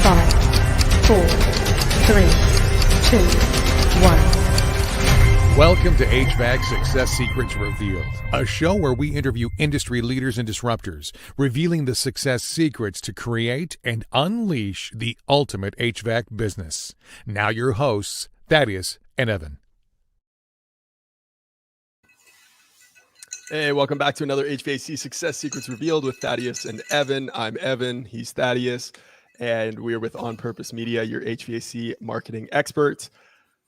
5, 4, 3, 2, 1. Welcome to HVAC Success Secrets Revealed, a show where we interview industry leaders and disruptors, revealing the success secrets to create and unleash the ultimate HVAC business. Now your hosts, Thaddeus and Evan. Hey, welcome back to another HVAC Success Secrets Revealed with Thaddeus and Evan. I'm Evan, he's Thaddeus, and we are with On Purpose Media, your HVAC marketing experts.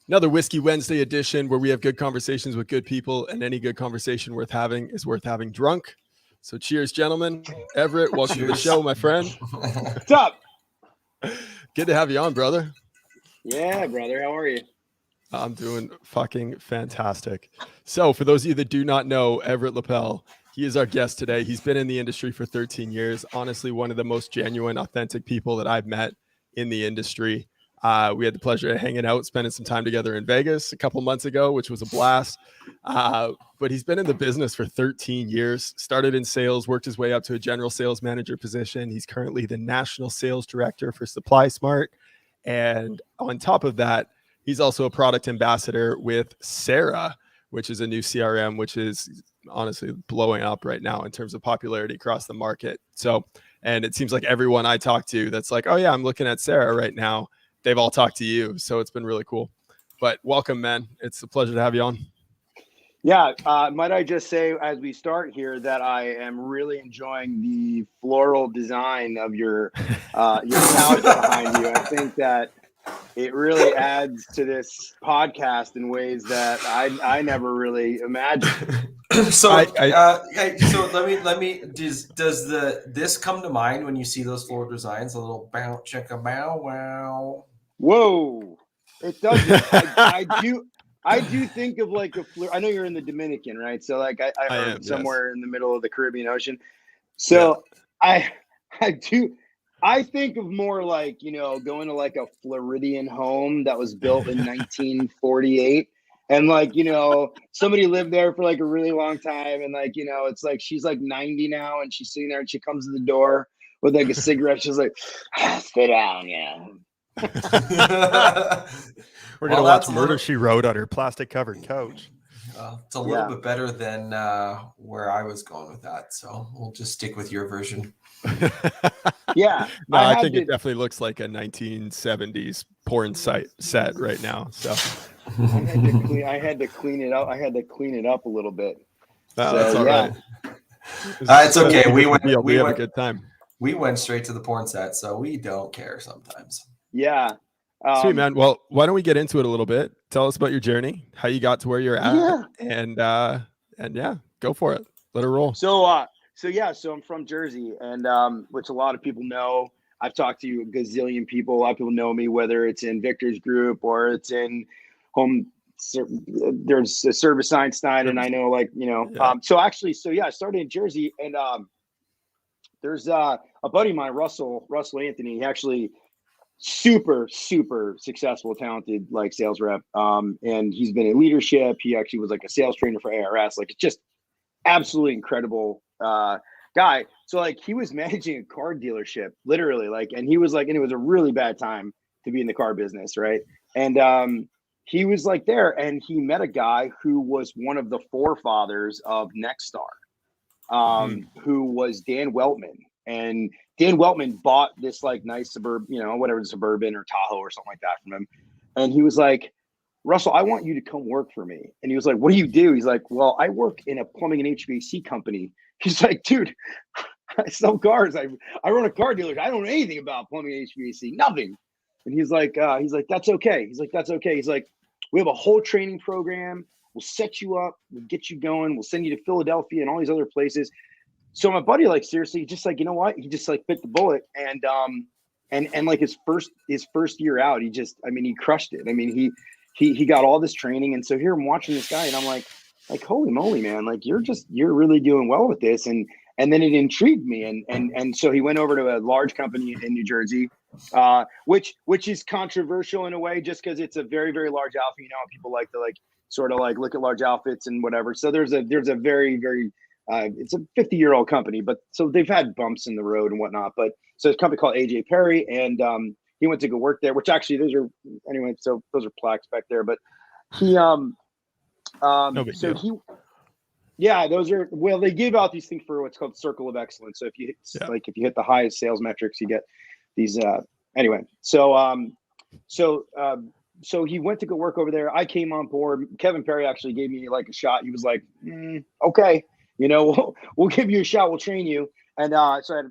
Another Whiskey Wednesday edition where we have good conversations with good people, and any good conversation worth having is worth having drunk. So cheers, gentlemen. Everett, welcome to the show, my friend. What's up? Good to have you on, brother. Yeah, brother. How are you? I'm doing fucking fantastic. So for those of you that do not know Everett Lippel, he is our guest today. He's been in the industry for 13 years. Honestly, one of the most genuine, authentic people that I've met in the industry. We had the pleasure of hanging out, spending some time together in Vegas a couple months ago, which was a blast. But he's been in the business for 13 years, started in sales, worked his way up to a general sales manager position. He's currently the national sales director for Supply Smart. And on top of that, he's also a product ambassador with Sera, which is a new CRM, which is honestly blowing up right now in terms of popularity across the market. So, and it seems like everyone I talk to that's like, oh yeah, I'm looking at Sera right now, they've all talked to you. So it's been really cool. But welcome, man. It's a pleasure to have you on. Yeah. Might I just say, as we start here, that I am really enjoying the floral design of your couch behind you. I think that it really adds to this podcast in ways that I never really imagined. So let me. Does this come to mind when you see those floral designs? A little bow, chicka, bow, wow. Whoa, it doesn't. I do think of like a I know you're in the Dominican, right? So like I heard somewhere in the middle of the Caribbean Ocean. So yeah. I think of more like, going to like a Floridian home that was built in 1948. And like, somebody lived there for like a really long time. And like, it's like, she's like 90 now and she's sitting there and she comes to the door with like a cigarette. She's like, sit down. Yeah. We're going to watch Murder, She Wrote on her plastic covered couch. It's a little bit better than where I was going with that. So we'll just stick with your version. Yeah. No, I think it definitely looks like a 1970s porn set right now. So I had to clean it up. I had to clean it up a little bit. That's all right. It's okay. We have a good time. We went straight to the porn set, so we don't care sometimes. Yeah. Sweet, man. Well, why don't we get into it a little bit? Tell us about your journey, how you got to where you're at, and yeah, go for it. Let it roll. So I'm from Jersey, and which a lot of people know. I've talked to a gazillion people. A lot of people know me, whether it's in Victor's group or it's in home. There's a Service Einstein, and I know, I started in Jersey, and there's a buddy of mine, Russell Anthony. He actually super successful, talented like sales rep, and he's been in leadership. He actually was like a sales trainer for ARS. Like, it's just absolutely incredible guy. So like, he was managing a car dealership, literally, like, and he was like, and it was a really bad time to be in the car business, right? And he was like there, and he met a guy who was one of the forefathers of Nexstar, who was Dan Weltman. And Dan Weltman bought this like nice Suburban or Tahoe or something like that from him. And he was like, Russell, I want you to come work for me. And he was like, what do you do? He's like, well, I work in a plumbing and HVAC company. He's like, dude, I sell cars. I run a car dealer. I don't know anything about plumbing and HVAC, nothing. And he's like, that's okay. He's like, that's okay. He's like, we have a whole training program. We'll set you up. We'll get you going. We'll send you to Philadelphia and all these other places. So my buddy, like, seriously, just like, you know what? He just like bit the bullet, and like his first year out, he crushed it. I mean, he got all this training. And so here I'm watching this guy, and I'm like, holy moly, man, like you're really doing well with this. And then it intrigued me. And so he went over to a large company in New Jersey, which is controversial in a way, just because it's a very, very large outfit. People like to sort of look at large outfits and whatever. So there's a very, very, it's a 50-year-old company, but so they've had bumps in the road and whatnot. But so it's a company called AJ Perry, and he went to go work there, which actually anyway, so those are plaques back there, but he, No big so deal. those are, well, they give out these things for what's called Circle of Excellence. So if you hit, like, if you hit the highest sales metrics, you get these, anyway. So he went to go work over there. I came on board. Kevin Perry actually gave me like a shot. He was like, okay, we'll give you a shot. We'll train you. And so I had,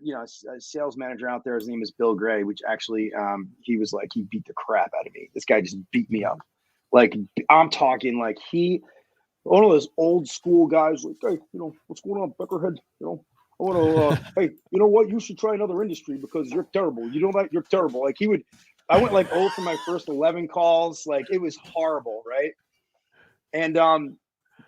a sales manager out there. His name is Bill Gray, which actually, he was like, he beat the crap out of me. This guy just beat me up. Like, I'm talking like one of those old school guys, like, hey, what's going on, Beckerhead? I want to, hey, you know what? You should try another industry because you're terrible. You know that? You're terrible. Like, I went like 0 for my first 11 calls. Like, it was horrible, right? And,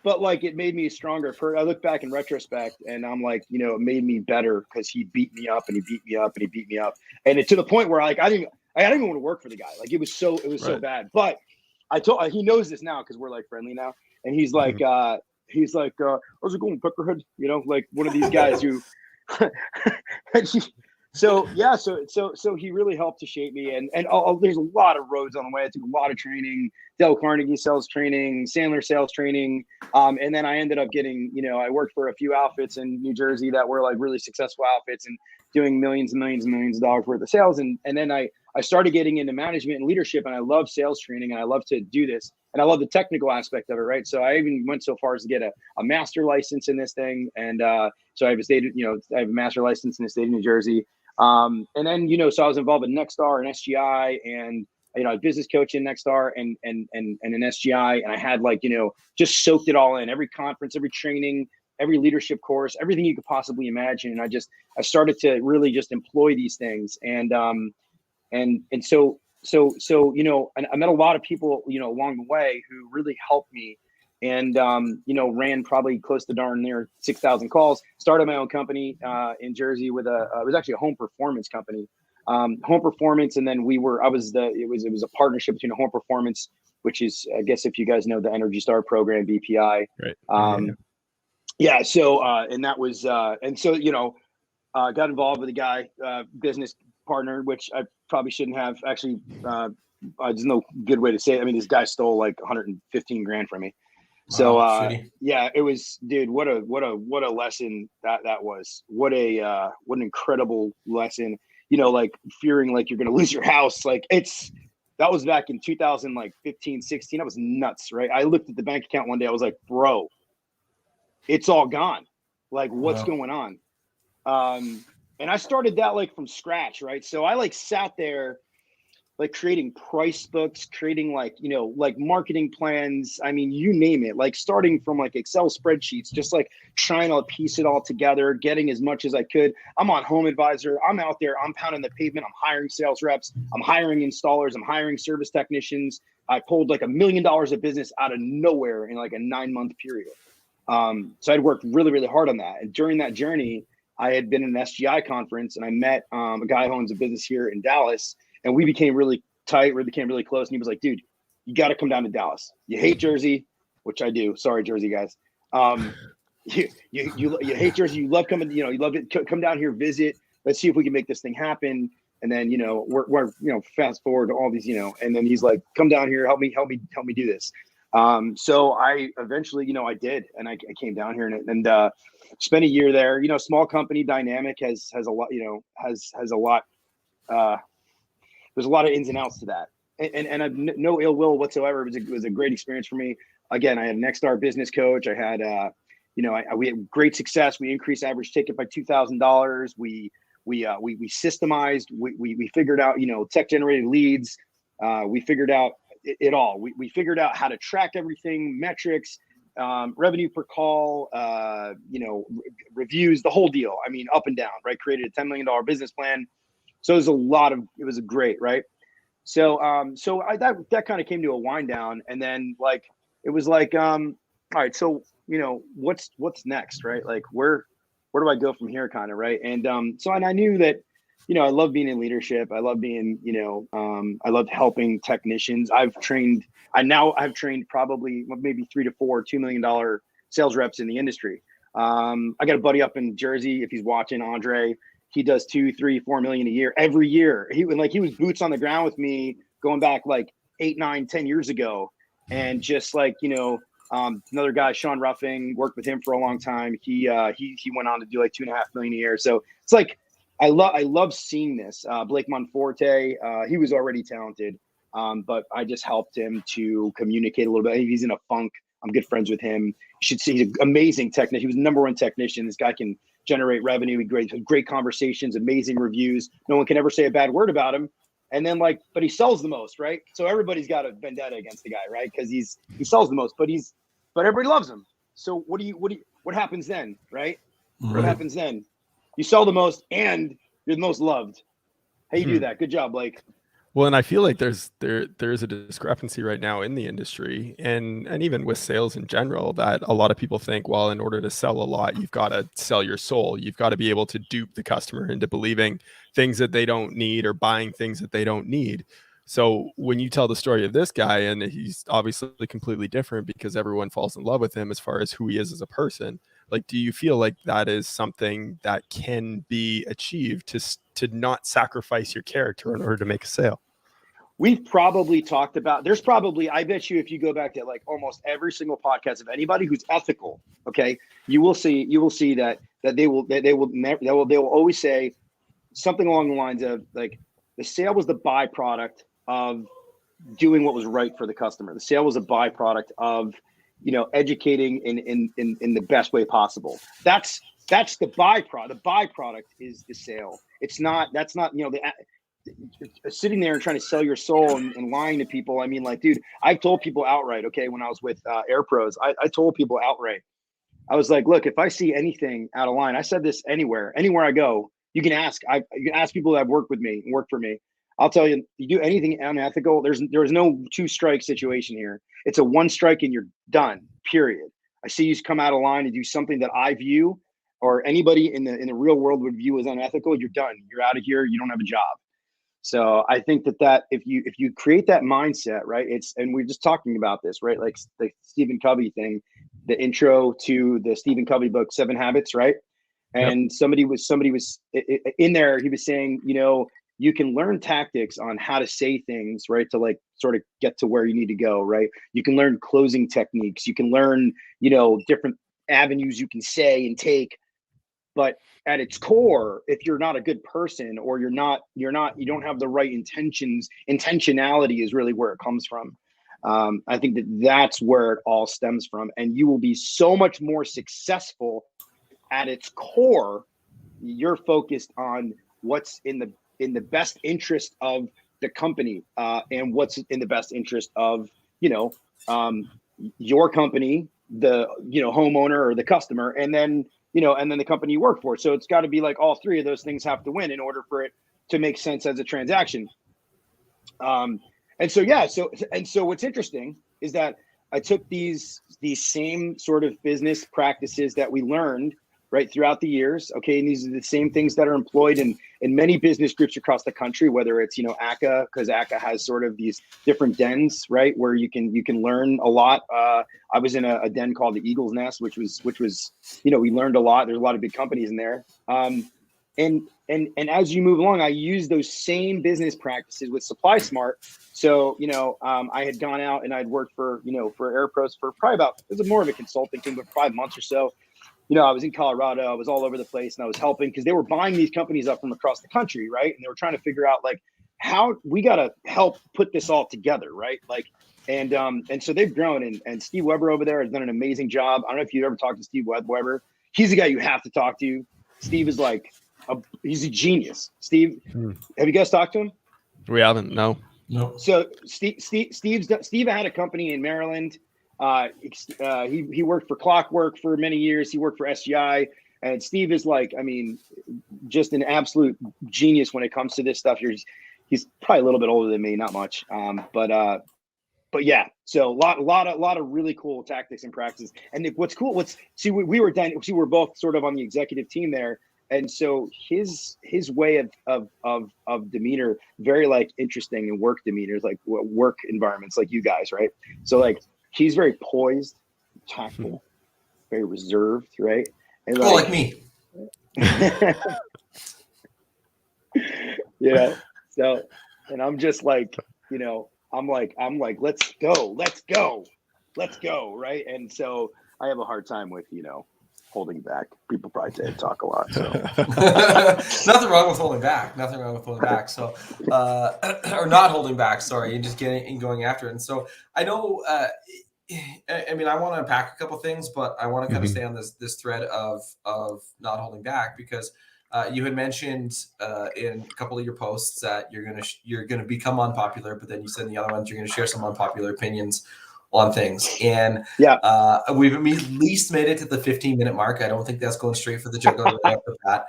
but like, it made me stronger. I look back in retrospect and I'm like, it made me better because he beat me up and he beat me up and he beat me up. And to the point where like, I didn't even want to work for the guy. Like, it was so bad. But he knows this now because we're like friendly now. And he's like, how's it going, Peckerhead? Like one of these guys who, so he really helped to shape me. And there's a lot of roads on the way. I took a lot of training, Dale Carnegie sales training, Sandler sales training. And then I ended up getting, I worked for a few outfits in New Jersey that were like really successful outfits and doing millions and millions and millions of dollars worth of sales. And then I started getting into management and leadership, and I love sales training and I love to do this. And I love the technical aspect of it, right? So I even went so far as to get a master license in this thing. And so I have a master license in the state of New Jersey. And then, so I was involved in Nexstar and SGI and, a business coach in Nexstar and an SGI. And I had just soaked it all in, every conference, every training, every leadership course, everything you could possibly imagine. And I started to really just employ these things. And so, I met a lot of people, along the way who really helped me and, ran probably close to darn near 6,000 calls, started my own company in Jersey with it was actually a home performance company, Home Performance. And then it was a partnership between Home Performance, which is, I guess, if you guys know the Energy Star program, BPI. Right. So, and that was, and so, got involved with a guy, business partner, which I probably shouldn't have actually, there's no good way to say it. I mean, this guy stole like 115 grand from me. So, it was, dude, what a lesson that was. What an incredible lesson, like fearing like you're going to lose your house. Like that was back in 2015, 16. That was nuts, right? I looked at the bank account one day. I was like, bro, it's all gone. Like, what's going on? And I started that like from scratch, right? So I sat there like creating price books, creating like marketing plans. I mean, you name it, like starting from like Excel spreadsheets, just like trying to piece it all together, getting as much as I could. I'm on Home Advisor. I'm out there. I'm pounding the pavement. I'm hiring sales reps. I'm hiring installers. I'm hiring service technicians. I pulled like $1 million of business out of nowhere in like a 9-month period. So I'd worked really, really hard on that. And during that journey, I had been in an SGI conference and I met a guy who owns a business here in Dallas, and we became really tight. We became really close. And he was like, dude, you got to come down to Dallas. You hate Jersey, which I do. Sorry, Jersey guys. You hate Jersey. You love coming, you love it. Come down here, visit. Let's see if we can make this thing happen. And then, we're fast forward to all these, and then he's like, come down here, help me do this. So I eventually, I did, and I came down here and spent a year there. Small company dynamic has a lot, has a lot. There's a lot of ins and outs to that, and I've no ill will whatsoever. It was a great experience for me. Again, I had an Nexstar business coach. I had, we had great success. We increased average ticket by $2,000. We systemized. We figured out, tech generated leads. We figured out it all. We figured out how to track everything, metrics, revenue per call, reviews, the whole deal. I mean, up and down, right? Created a $10 million business plan. So it was great, right? So, that kind of came to a wind down, and then like, it was like, all right, so, what's next, right? Like, where do I go from here, kind of, right? And, and I knew that, I love being in leadership. I love being, I love helping technicians. I've trained probably maybe 3 to 4 $2 million sales reps in the industry. I got a buddy up in Jersey, if he's watching, Andre. he does 2, 3, 4 million a year every year. He was boots on the ground with me going back like 8, 9, 10 years ago. And just like, another guy, Sean Ruffing, worked with him for a long time. He went on to do like 2.5 million a year. So it's like, I love seeing this. Blake Monforte, he was already talented, but I just helped him to communicate a little bit. He's in a funk. I'm good friends with him. You should see, he's an amazing technician. He was the #1 technician. This guy can generate revenue. Great conversations, amazing reviews. No one can ever say a bad word about him. And then but he sells the most, right? So everybody's got a vendetta against the guy, right? Because he sells the most, but everybody loves him. So what happens then, right? What happens then? You sell the most and you're the most loved. How you do that? Good job, Blake. Well, and I feel like there is a discrepancy right now in the industry and even with sales in general, that a lot of people think, well, in order to sell a lot, you've got to sell your soul. You've got to be able to dupe the customer into believing things that they don't need or buying things that they don't need. So when you tell the story of this guy, and he's obviously completely different because everyone falls in love with him as far as who he is as a person, like, do you feel like that is something that can be achieved to not sacrifice your character in order to make a sale? We've probably talked about, there's probably, I bet you if you go back to like almost every single podcast of anybody who's ethical, okay, you will see that they will always say something along the lines of like, the sale was the byproduct of doing what was right for the customer. The sale was a byproduct of, educating in the best way possible. That's the byproduct. The byproduct is the sale. That's not, sitting there and trying to sell your soul and lying to people. I mean, like, dude, I've told people outright, okay, when I was with Air Pros, I told people outright, I was like, look, if I see anything out of line, I said this anywhere I go, you can ask people that have worked with me and worked for me. I'll tell you, you do anything unethical, there's no 2 strike situation here. It's a 1 strike and you're done, period. I see you come out of line and do something that I view or anybody in the real world would view as unethical, you're done. You're out of here. You don't have a job. So I think that if you create that mindset, right, and we're just talking about this, right? Like the Stephen Covey thing, the intro to the Stephen Covey book, 7 Habits, right? And yep. somebody was in there. He was saying, you can learn tactics on how to say things, right? To like sort of get to where you need to go, right? You can learn closing techniques. You can learn, different avenues you can say and take. But at its core, if you're not a good person or you don't have the right intentionality is really where it comes from. I think that's where it all stems from. And you will be so much more successful at its core. You're focused on what's in the best interest of the company and what's in the best interest of, your company, the, homeowner or the customer, and then the company you work for. So it's got to be like all 3 of those things have to win in order for it to make sense as a transaction. So what's interesting is that I took these same sort of business practices that we learned right throughout the years. Okay. And these are the same things that are employed in many business groups across the country, whether it's, ACA, because ACA has sort of these different dens, right, where you can learn a lot. I was in a den called the Eagle's Nest, which was, we learned a lot. There's a lot of big companies in there. And as you move along, I use those same business practices with Supply Smart. So, I had gone out and I'd worked for Air Pros for probably it was more of a consulting thing, but 5 months or so. I was in Colorado, I was all over the place, and I was helping because they were buying these companies up from across the country, right? And they were trying to figure out like how we got to help put this all together, right? Like, and so they've grown, and Steve Weber over there has done an amazing job. I don't know if you've ever talked to Steve Weber. He's the guy you have to talk to. Steve is like, he's a genius. Steve, have you guys talked to him? We haven't, no. So Steve had a company in Maryland. He worked for Clockwork for many years. He worked for SGI, and Steve is like, just an absolute genius when it comes to this stuff. He's probably a little bit older than me, not much. But yeah, so a lot of really cool tactics and practices. And what's cool, we were both sort of on the executive team there. And so his way of demeanor, very like interesting, and work demeanor is like work environments like you guys, right? So like, he's very poised, tactful, very reserved, right? And like me. you know, so, and I'm just like, I'm like, let's go. Right. And so I have a hard time with, holding back. People probably say I talk a lot. So Nothing wrong with holding back. So, or not holding back. Sorry, and just getting and going after it. And so I know. I mean, I want to unpack a couple things, but I want to kind of stay on this thread of not holding back, because you had mentioned in a couple of your posts that you're gonna become unpopular, but then you said in the other ones you're gonna share some unpopular opinions on things. And we've at least made it to the 15-minute mark. I don't think that's going straight for the jugular right off the bat.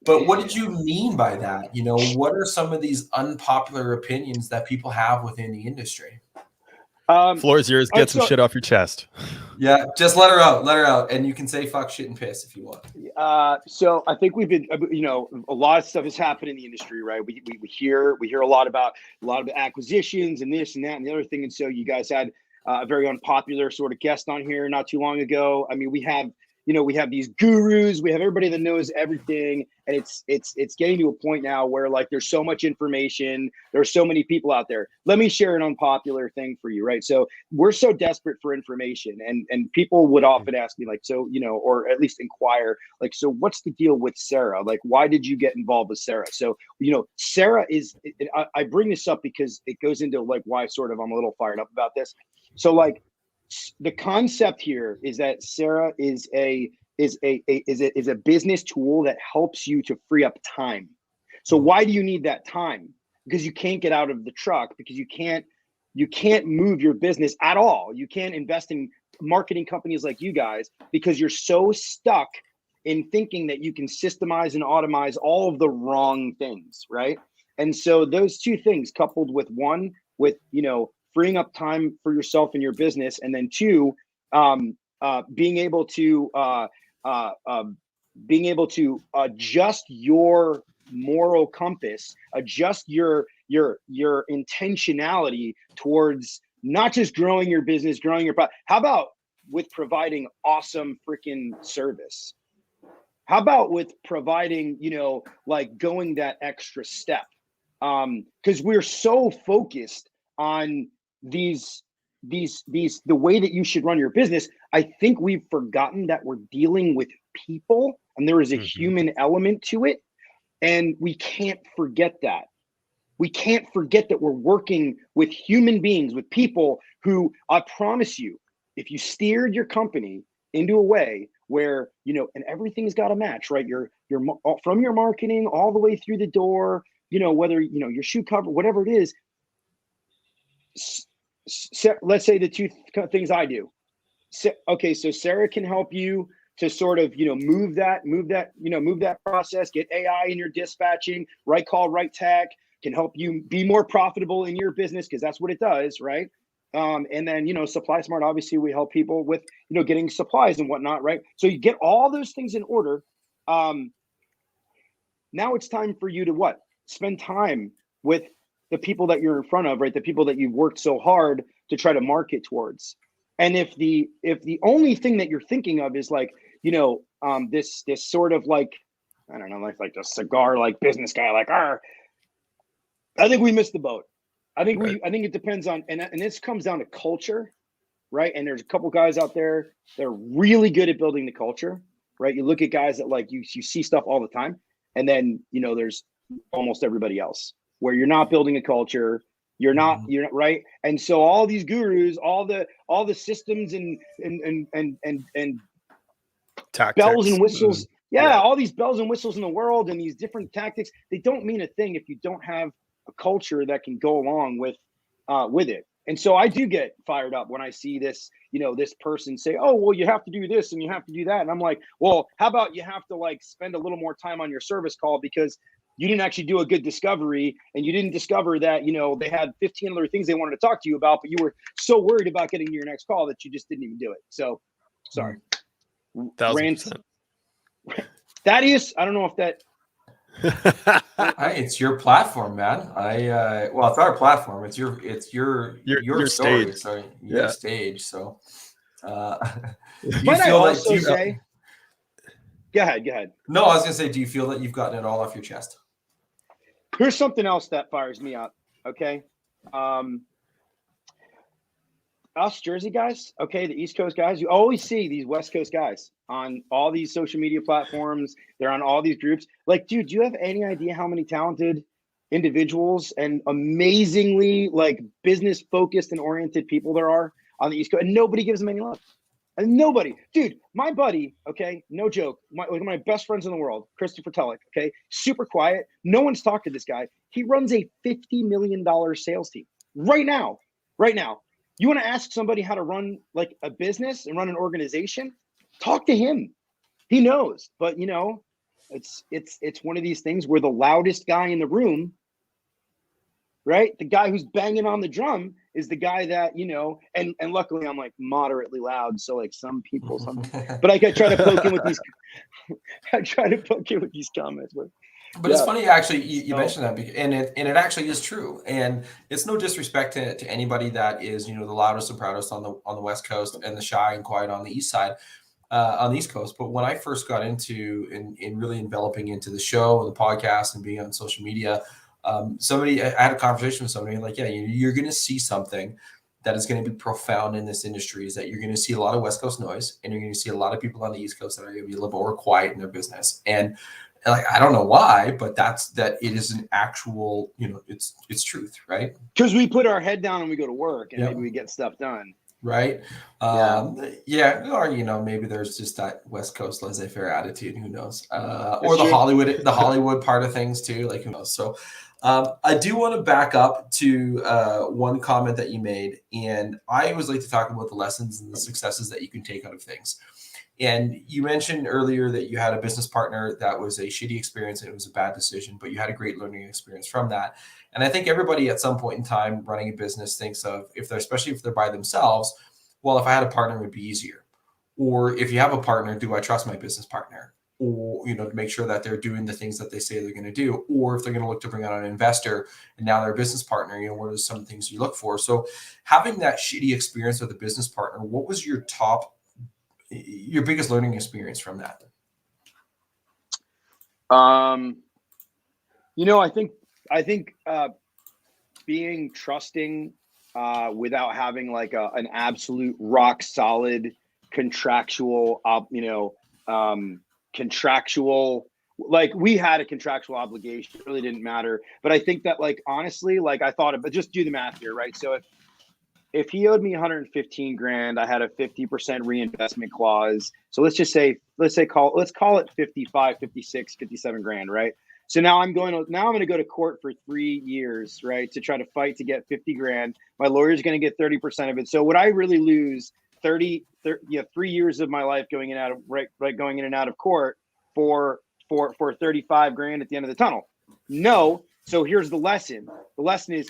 But what did you mean by that? What are some of these unpopular opinions that people have within the industry? Floor is yours. Get some shit off your chest. Yeah, just let her out, and you can say fuck, shit, and piss if you want. So I think we've been, a lot of stuff has happened in the industry, right? We hear a lot about acquisitions and this and that and the other thing, and so you guys had a very unpopular sort of guest on here not too long ago. I mean, we have these gurus, we have everybody that knows everything, and it's getting to a point now where like there's so much information, there's so many people out there. Let me share an unpopular thing for you, right? So we're so desperate for information, and people would often ask me like, so, or at least inquire, like, so what's the deal with Sera? Like, why did you get involved with Sera? So, Sera is, I bring this up because it goes into like why sort of I'm a little fired up about this. So like, the concept here is that Sera is a business tool that helps you to free up time. So why do you need that time? Because you can't get out of the truck, because you can't move your business at all. You can't invest in marketing companies like you guys because you're so stuck in thinking that you can systemize and automate all of the wrong things, right? And so those two things, coupled with one, with freeing up time for yourself and your business, and then two, being able to adjust your moral compass, adjust your intentionality towards not just growing your business, growing your product. How about with providing awesome freaking service? How about with providing, like going that extra step? Because we're so focused on the way that you should run your business. I think we've forgotten that we're dealing with people, and there is a human element to it, and we can't forget that. We can't forget that we're working with human beings, with people who, I promise you, if you steered your company into a way where, and everything's got to match, right? You're from your marketing all the way through the door, whether, your shoe cover, whatever it is. Let's say the two things I do. Okay, so Sera can help you to sort of, move that process, get AI in your dispatching, right call, right tech, can help you be more profitable in your business, because that's what it does, right? And then, Supply Smart, obviously we help people with, getting supplies and whatnot, right? So you get all those things in order. Now it's time for you to what? Spend time with the people that you're in front of, right? The people that you've worked so hard to try to market towards. And if the only thing that you're thinking of is like, this sort of like, I don't know, like a cigar, like business guy, like, I think we missed the boat. I think it depends on, and this comes down to culture, right? And there's a couple guys out there that are really good at building the culture, right? You look at guys that like, you see stuff all the time. And then, there's almost everybody else where you're not building a culture. You're not right. And so all these gurus, all the systems and tactics, bells and whistles. All these bells and whistles in the world and these different tactics, they don't mean a thing if you don't have a culture that can go along with it. And so I do get fired up when I see this, this person say, oh, well, you have to do this and you have to do that. And I'm like, well, how about you have to like spend a little more time on your service call because you didn't actually do a good discovery, and you didn't discover that, they had 15 other things they wanted to talk to you about, but you were so worried about getting to your next call that you just didn't even do it. So sorry. 1,000%. Thaddeus, I don't know if that. It's your platform, man. Well, it's our platform. It's your story. stage. So your stage. So, But I also say, go ahead. No, I was gonna say, do you feel that you've gotten it all off your chest? Here's something else that fires me up. Okay. Us Jersey guys, okay, the East Coast guys, you always see these West Coast guys on all these social media platforms. They're on all these groups. Like, dude, do you have any idea how many talented individuals and amazingly like business focused and oriented people there are on the East Coast? And nobody gives them any love. And nobody, dude, my buddy, okay, no joke, one of my best friends in the world, Christopher Tellick, okay, super quiet. No one's talked to this guy. He runs a $50 million sales team right now. You want to ask somebody how to run like a business and run an organization? Talk to him. He knows. But you know, it's one of these things where the loudest guy in the room, right? The guy who's banging on the drum is the guy that, you know, and luckily I'm like moderately loud. So like some people, but I try to poke in with these, comments. But it's funny, actually, you mentioned that, and it actually is true. And it's no disrespect to anybody that is, you know, the loudest and proudest on the West Coast and the shy and quiet on the East side, on the East Coast. But when I first got into in really enveloping into the show and the podcast and being on social media, I had a conversation with somebody like, yeah, you're going to see something that is going to be profound in this industry, is that you're going to see a lot of West Coast noise, and you're going to see a lot of people on the East Coast that are going to be a little more quiet in their business. And like, I don't know why, but that it is an actual, you know, it's truth, right? Because we put our head down and we go to work, and maybe we get stuff done. Right. Or, you know, maybe there's just that West Coast laissez-faire attitude, who knows? Or the Hollywood part of things too, like, who knows? So I do want to back up to one comment that you made, and I always like to talk about the lessons and the successes that you can take out of things. And you mentioned earlier that you had a business partner that was a shitty experience and it was a bad decision, but you had a great learning experience from that. And I think everybody at some point in time running a business thinks of, especially if they're by themselves, well, if I had a partner, it would be easier. Or if you have a partner, do I trust my business partner? Or, you know, to make sure that they're doing the things that they say they're going to do. Or if they're going to look to bring on an investor and now they're a business partner, you know, what are some things you look for? So having that shitty experience with a business partner, what was your biggest learning experience from that? You know, I think being trusting without having like an absolute rock solid contractual, like we had a contractual obligation, it really didn't matter. But I think that, like, honestly, like I thought, but just do the math here, right? So if he owed me 115 grand, I had a 50% reinvestment clause. So let's call it 55, 56, 57 grand, right? So now I'm going to go to court for 3 years, right? To try to fight to get 50 grand. My lawyer's going to get 30% of it. So would I really lose 3 years of my life going in and out of court for 35 grand at the end of the tunnel? No. So here's the lesson. The lesson is,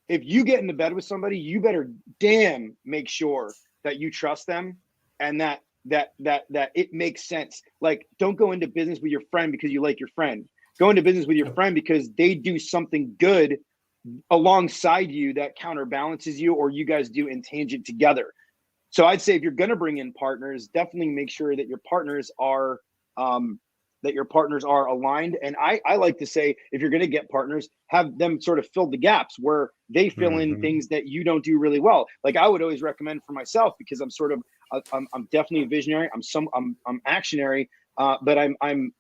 if you get into bed with somebody, you better damn make sure that you trust them and that it makes sense. Like, don't go into business with your friend because you like your friend. Go into business with your friend because they do something good alongside you that counterbalances you, or you guys do in tangent together. So I'd say if you're going to bring in partners, definitely make sure that your partners are aligned. And I like to say, if you're going to get partners, have them sort of fill the gaps where they fill in things that you don't do really well. Like I would always recommend for myself, because I'm definitely a visionary. I'm actionary, but I'm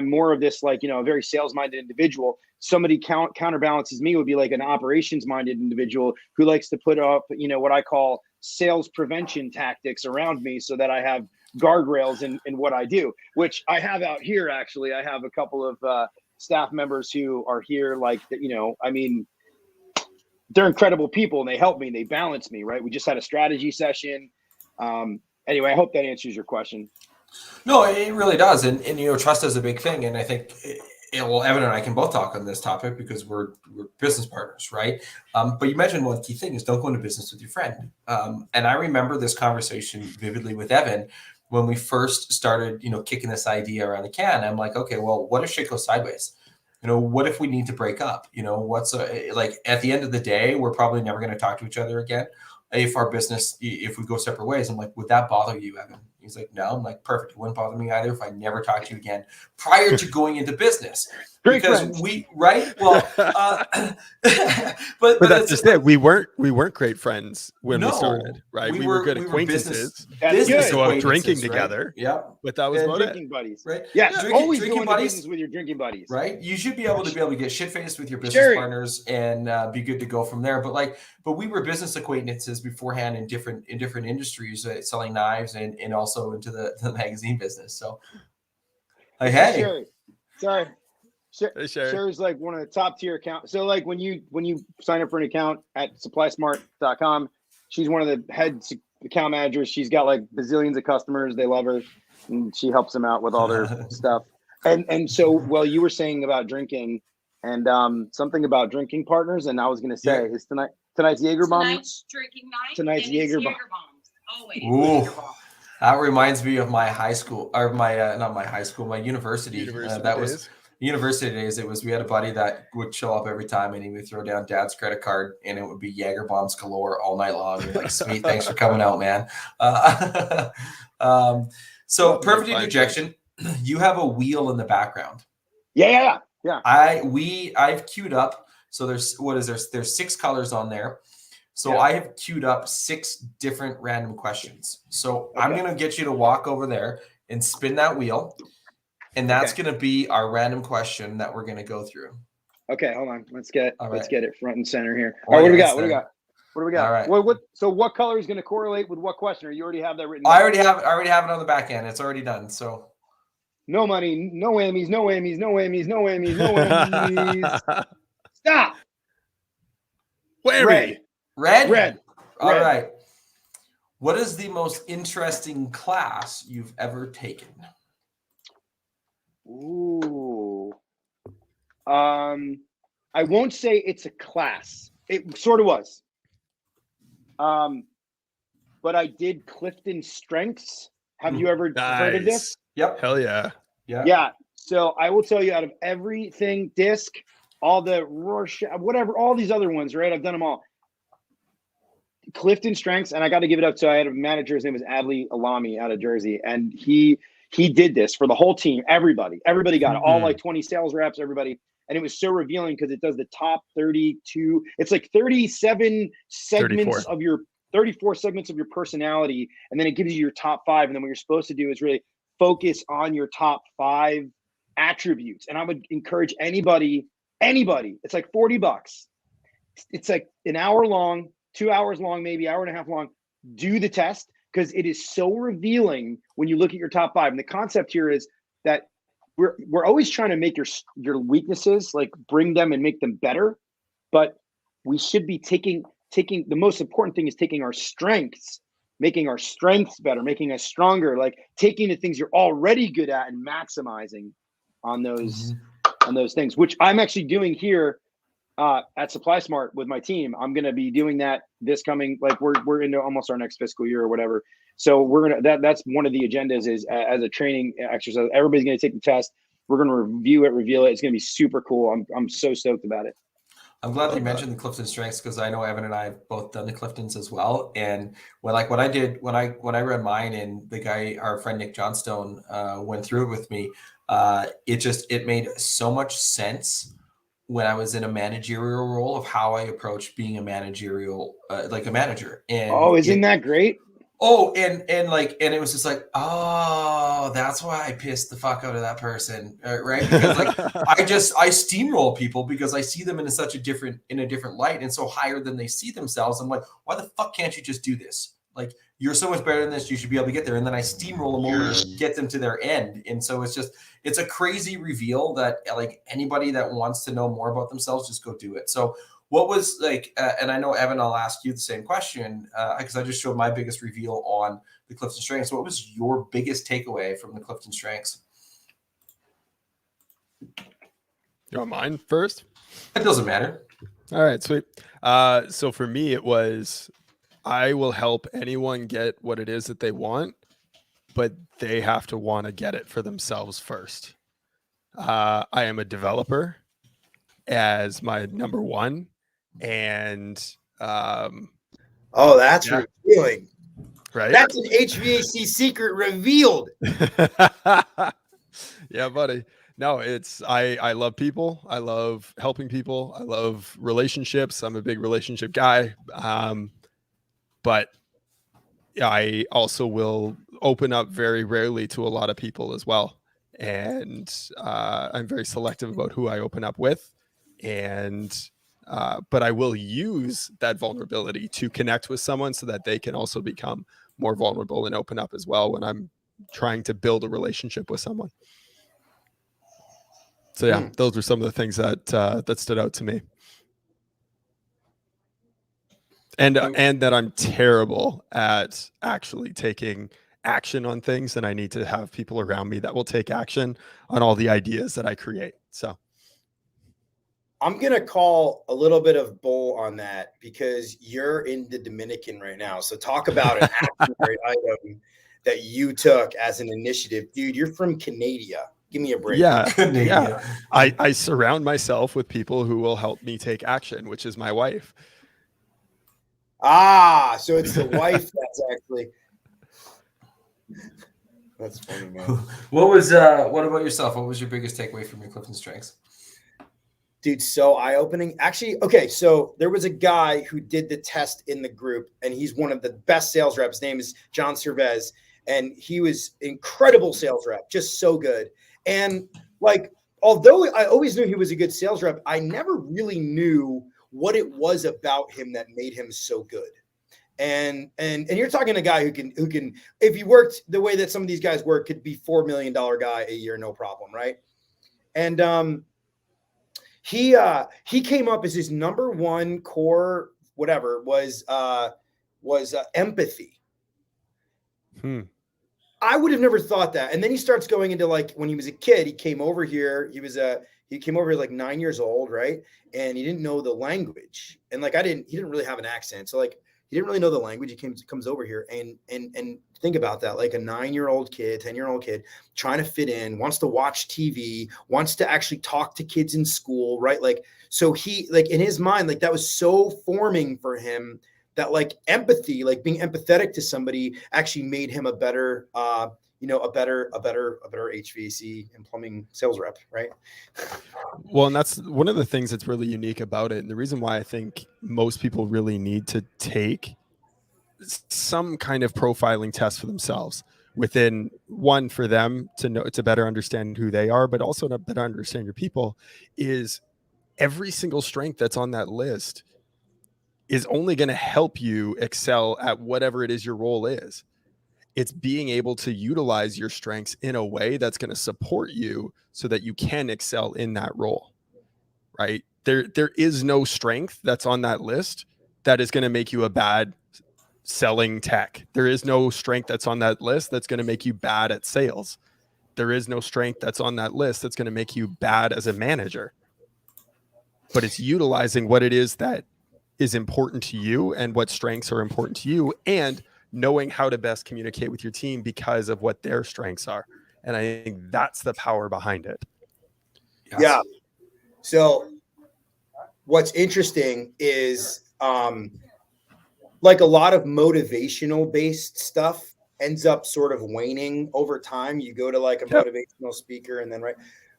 more of this, like, you know, a very sales minded individual. Somebody counterbalances me would be like an operations minded individual who likes to put up, you know, what I call sales prevention tactics around me so that I have guardrails in what I do, which I have out here. Actually, I have a couple of staff members who are here, like, you know, I mean, they're incredible people and they help me, they balance me, right? We just had a strategy session. Anyway, I hope that answers your question. No, it really does. And you know, trust is a big thing. And I think Evan and I can both talk on this topic because we're business partners, right? But you mentioned one key thing is don't go into business with your friend. And I remember this conversation vividly with Evan when we first started, you know, kicking this idea around the can. I'm like, okay, well, what if shit goes sideways? You know, what if we need to break up? You know, like at the end of the day, we're probably never going to talk to each other again. If we go separate ways, I'm like, would that bother you, Evan? He's like, no. I'm like, perfect. It wouldn't bother me either if I never talked to you again prior to going into business. Great because friends. well, but that's just it. We weren't great friends when we started, right? We were good acquaintances. Business go out acquaintances, drinking right? together. Yeah, but that was And about it. Drinking buddies. right? Yes, always drinking going to buddies. business with your drinking buddies. Right, you should be able to get shit faced with your business partners and be good to go from there. But we were business acquaintances beforehand in different industries, selling knives and also into the magazine business. So, hey, Sherry. Sorry. Hey, Sherry. Sherry's like one of the top tier accounts. So like when you sign up for an account at supplysmart.com, she's one of the head account managers. She's got like bazillions of customers. They love her, and she helps them out with all their stuff. And so, well, you were saying about drinking and something about drinking partners, and I was going to say, is tonight's Jaeger bomb? Tonight's drinking night. Tonight's Jaeger bomb. Always. Ooh, that reminds me of my high school, or my not my high school, my university. That was university days. It was, we had a buddy that would show up every time, and he would throw down dad's credit card, and it would be Jaeger bombs galore all night long. We're like, sweet, thanks for coming out, man. So perfect interjection. You have a wheel in the background. Yeah. I've queued up. So there's 6 colors on there. So I have queued up 6 different random questions. So I'm going to get you to walk over there and spin that wheel. And that's going to be our random question that we're going to go through. Okay, hold on. Let's get it front and center here. Oh, all right, yeah, what do we got? All right. So what color is going to correlate with what question? Or you already have that written? I already have it on the back end. It's already done. So no money, no whammies, no whammies, no whammies, no whammies, no whammies. Stop. Whammy. Red. All right. What is the most interesting class you've ever taken? Ooh. I won't say it's a class. It sort of was. But I did Clifton Strengths. Have you ever heard of this? Yep. Hell yeah. Yeah. So I will tell you, out of everything, disc, all the Rorschach, whatever, all these other ones, right? I've done them all. Clifton Strengths, and I got to give it up. So I had a manager, his name was Adley Alami out of Jersey, and he did this for the whole team. Everybody got it. All like 20 sales reps, everybody. And it was so revealing because it does the top 32. It's like 37 segments 34. of your 34 segments of your personality, and then it gives you your top 5. And then what you're supposed to do is really focus on your top 5 attributes. And I would encourage anybody. It's like $40. It's like an hour long, 2 hours long, maybe hour and a half long. Do the test, because it is so revealing when you look at your top 5. And the concept here is that we're always trying to make your weaknesses, like bring them and make them better, but we should be taking the most important thing is taking our strengths, making our strengths better, making us stronger, like taking the things you're already good at and maximizing on those things, which I'm actually doing here at Supply Smart with my team. I'm going to be doing that this coming, like we're into almost our next fiscal year or whatever. So that's one of the agendas is as a training exercise. Everybody's going to take the test. We're going to review it, reveal it. It's going to be super cool. I'm so stoked about it. I'm glad that you mentioned the Clifton Strengths, because I know Evan and I have both done the Cliftons as well. And what I did when I read mine, and the guy, our friend Nick Johnstone, went through it with me, it made so much sense when I was in a managerial role of how I approached being a managerial, like a manager. And isn't that great? And it was just like, oh, that's why I pissed the fuck out of that person, right? Because like I steamroll people because I see them in a different light, and so higher than they see themselves. I'm like, why the fuck can't you just do this? Like, you're so much better than this. You should be able to get there. And then I steamroll them over and get them to their end. And so it's a crazy reveal that like anybody that wants to know more about themselves, just go do it. So what was like, and I know, Evan, I'll ask you the same question because I just showed my biggest reveal on the Clifton Strengths. What was your biggest takeaway from the Clifton Strengths? You want mine first? It doesn't matter. All right, sweet. So for me, it was, I will help anyone get what it is that they want, but they have to want to get it for themselves first. I am a developer as my number one. And that's revealing. Right? That's an HVAC secret revealed. Yeah, buddy. No, I love people. I love helping people. I love relationships. I'm a big relationship guy. But I also will open up very rarely to a lot of people as well. And I'm very selective about who I open up with. And but I will use that vulnerability to connect with someone so that they can also become more vulnerable and open up as well when I'm trying to build a relationship with someone. So yeah, those were some of the things that that stood out to me. And that I'm terrible at actually taking action on things, and I need to have people around me that will take action on all the ideas that I create. So I'm going to call a little bit of bull on that because you're in the Dominican right now. So talk about an actionary item that you took as an initiative. Dude, you're from Canada. Give me a break. Yeah. I surround myself with people who will help me take action, which is my wife. Ah, so it's the wife that's actually. That's funny, man. What about yourself? What was your biggest takeaway from your Clifton Strengths? Dude, so eye-opening. Actually, okay, so there was a guy who did the test in the group, and he's one of the best sales reps. His name is John Cervez, and he was incredible sales rep, just so good. And like, although I always knew he was a good sales rep, I never really knew what it was about him that made him so good. And you're talking a guy who can, if he worked the way that some of these guys work, could be $4 million guy a year, no problem, right? And he came up as his number one core, whatever was empathy. I would have never thought that. And then he starts going into like when he was a kid, he came over here. He came over like 9 years old, right? And he didn't know the language. And like he didn't really have an accent. So like he didn't really know the language. He comes over here and think about that. Like a 9-year-old kid, 10-year-old kid trying to fit in, wants to watch TV, wants to actually talk to kids in school, right? Like, so he, like in his mind, like that was so forming for him that like empathy, like being empathetic to somebody actually made him a better, a better HVAC and plumbing sales rep, right? Well, and that's one of the things that's really unique about it. And the reason why I think most people really need to take some kind of profiling test for themselves within one for them to know, to better understand who they are, but also to better understand your people, is every single strength that's on that list is only going to help you excel at whatever it is your role is. It's being able to utilize your strengths in a way that's going to support you so that you can excel in that role, right? There is no strength that's on that list that is going to make you a bad selling tech. There is no strength that's on that list that's going to make you bad at sales. There is no strength that's on that list that's going to make you bad as a manager. But it's utilizing what it is that is important to you and what strengths are important to you, and knowing how to best communicate with your team because of what their strengths are. And I think that's the power behind it. Yes. Yeah. So what's interesting is like a lot of motivational based stuff ends up sort of waning over time. You go to like a motivational speaker, and then right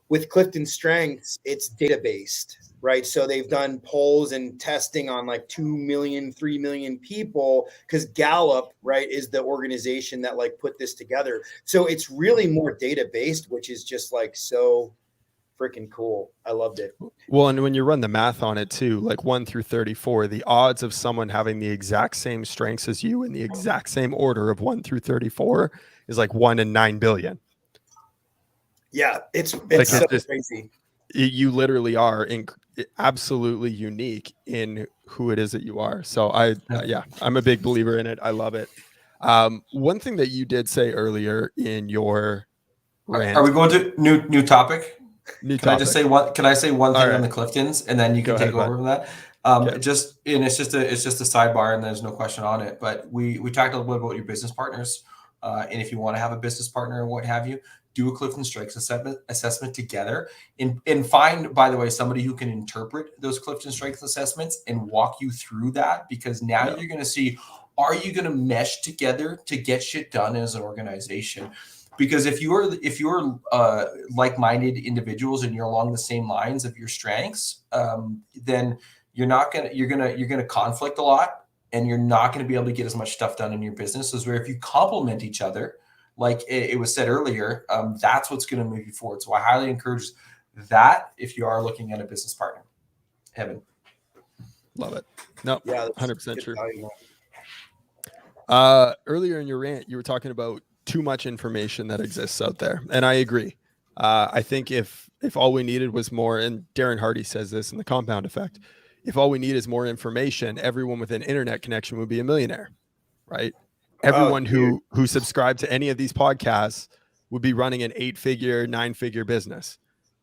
with Clifton Strengths, it's data based, right? So they've done polls and testing on like 2 million, 3 million people, because Gallup, right, is the organization that like put this together. So it's really more data based, which is just like so freaking cool. I loved it. Well, and when you run the math on it too, like 1 through 34, the odds of someone having the exact same strengths as you in the exact same order of 1 through 34 is like 1 in 9 billion. Yeah, it's like so crazy. You literally are absolutely unique in who it is that you are. So I'm a big believer in it. I love it. One thing that you did say earlier in your rant. Are we going to new topic? Can I just say one? Can I say one thing on the Cliftons, and then you can take over from that? Okay. It's just a sidebar, and there's no question on it. But we talked a little bit about your business partners, and if you want to have a business partner or what have you, do a Clifton Strengths assessment together, and find, by the way, somebody who can interpret those Clifton Strengths assessments and walk you through that, because now you're going to see are you going to mesh together to get shit done as an organization? Because if you're like-minded individuals and you're along the same lines of your strengths, then you're gonna conflict a lot, and you're not going to be able to get as much stuff done in your business. As where if you complement each other, like it was said earlier, that's what's going to move you forward. So I highly encourage that if you are looking at a business partner. Evan. Love it. No, Yeah, 100% true. value. Earlier in your rant, you were talking about too much information that exists out there, and I agree. I think if all we needed was more, and Darren Hardy says this in The Compound Effect, if all we need is more information, everyone with an internet connection would be a millionaire, right? Everyone who subscribed to any of these podcasts would be running an 8-figure, 9-figure business,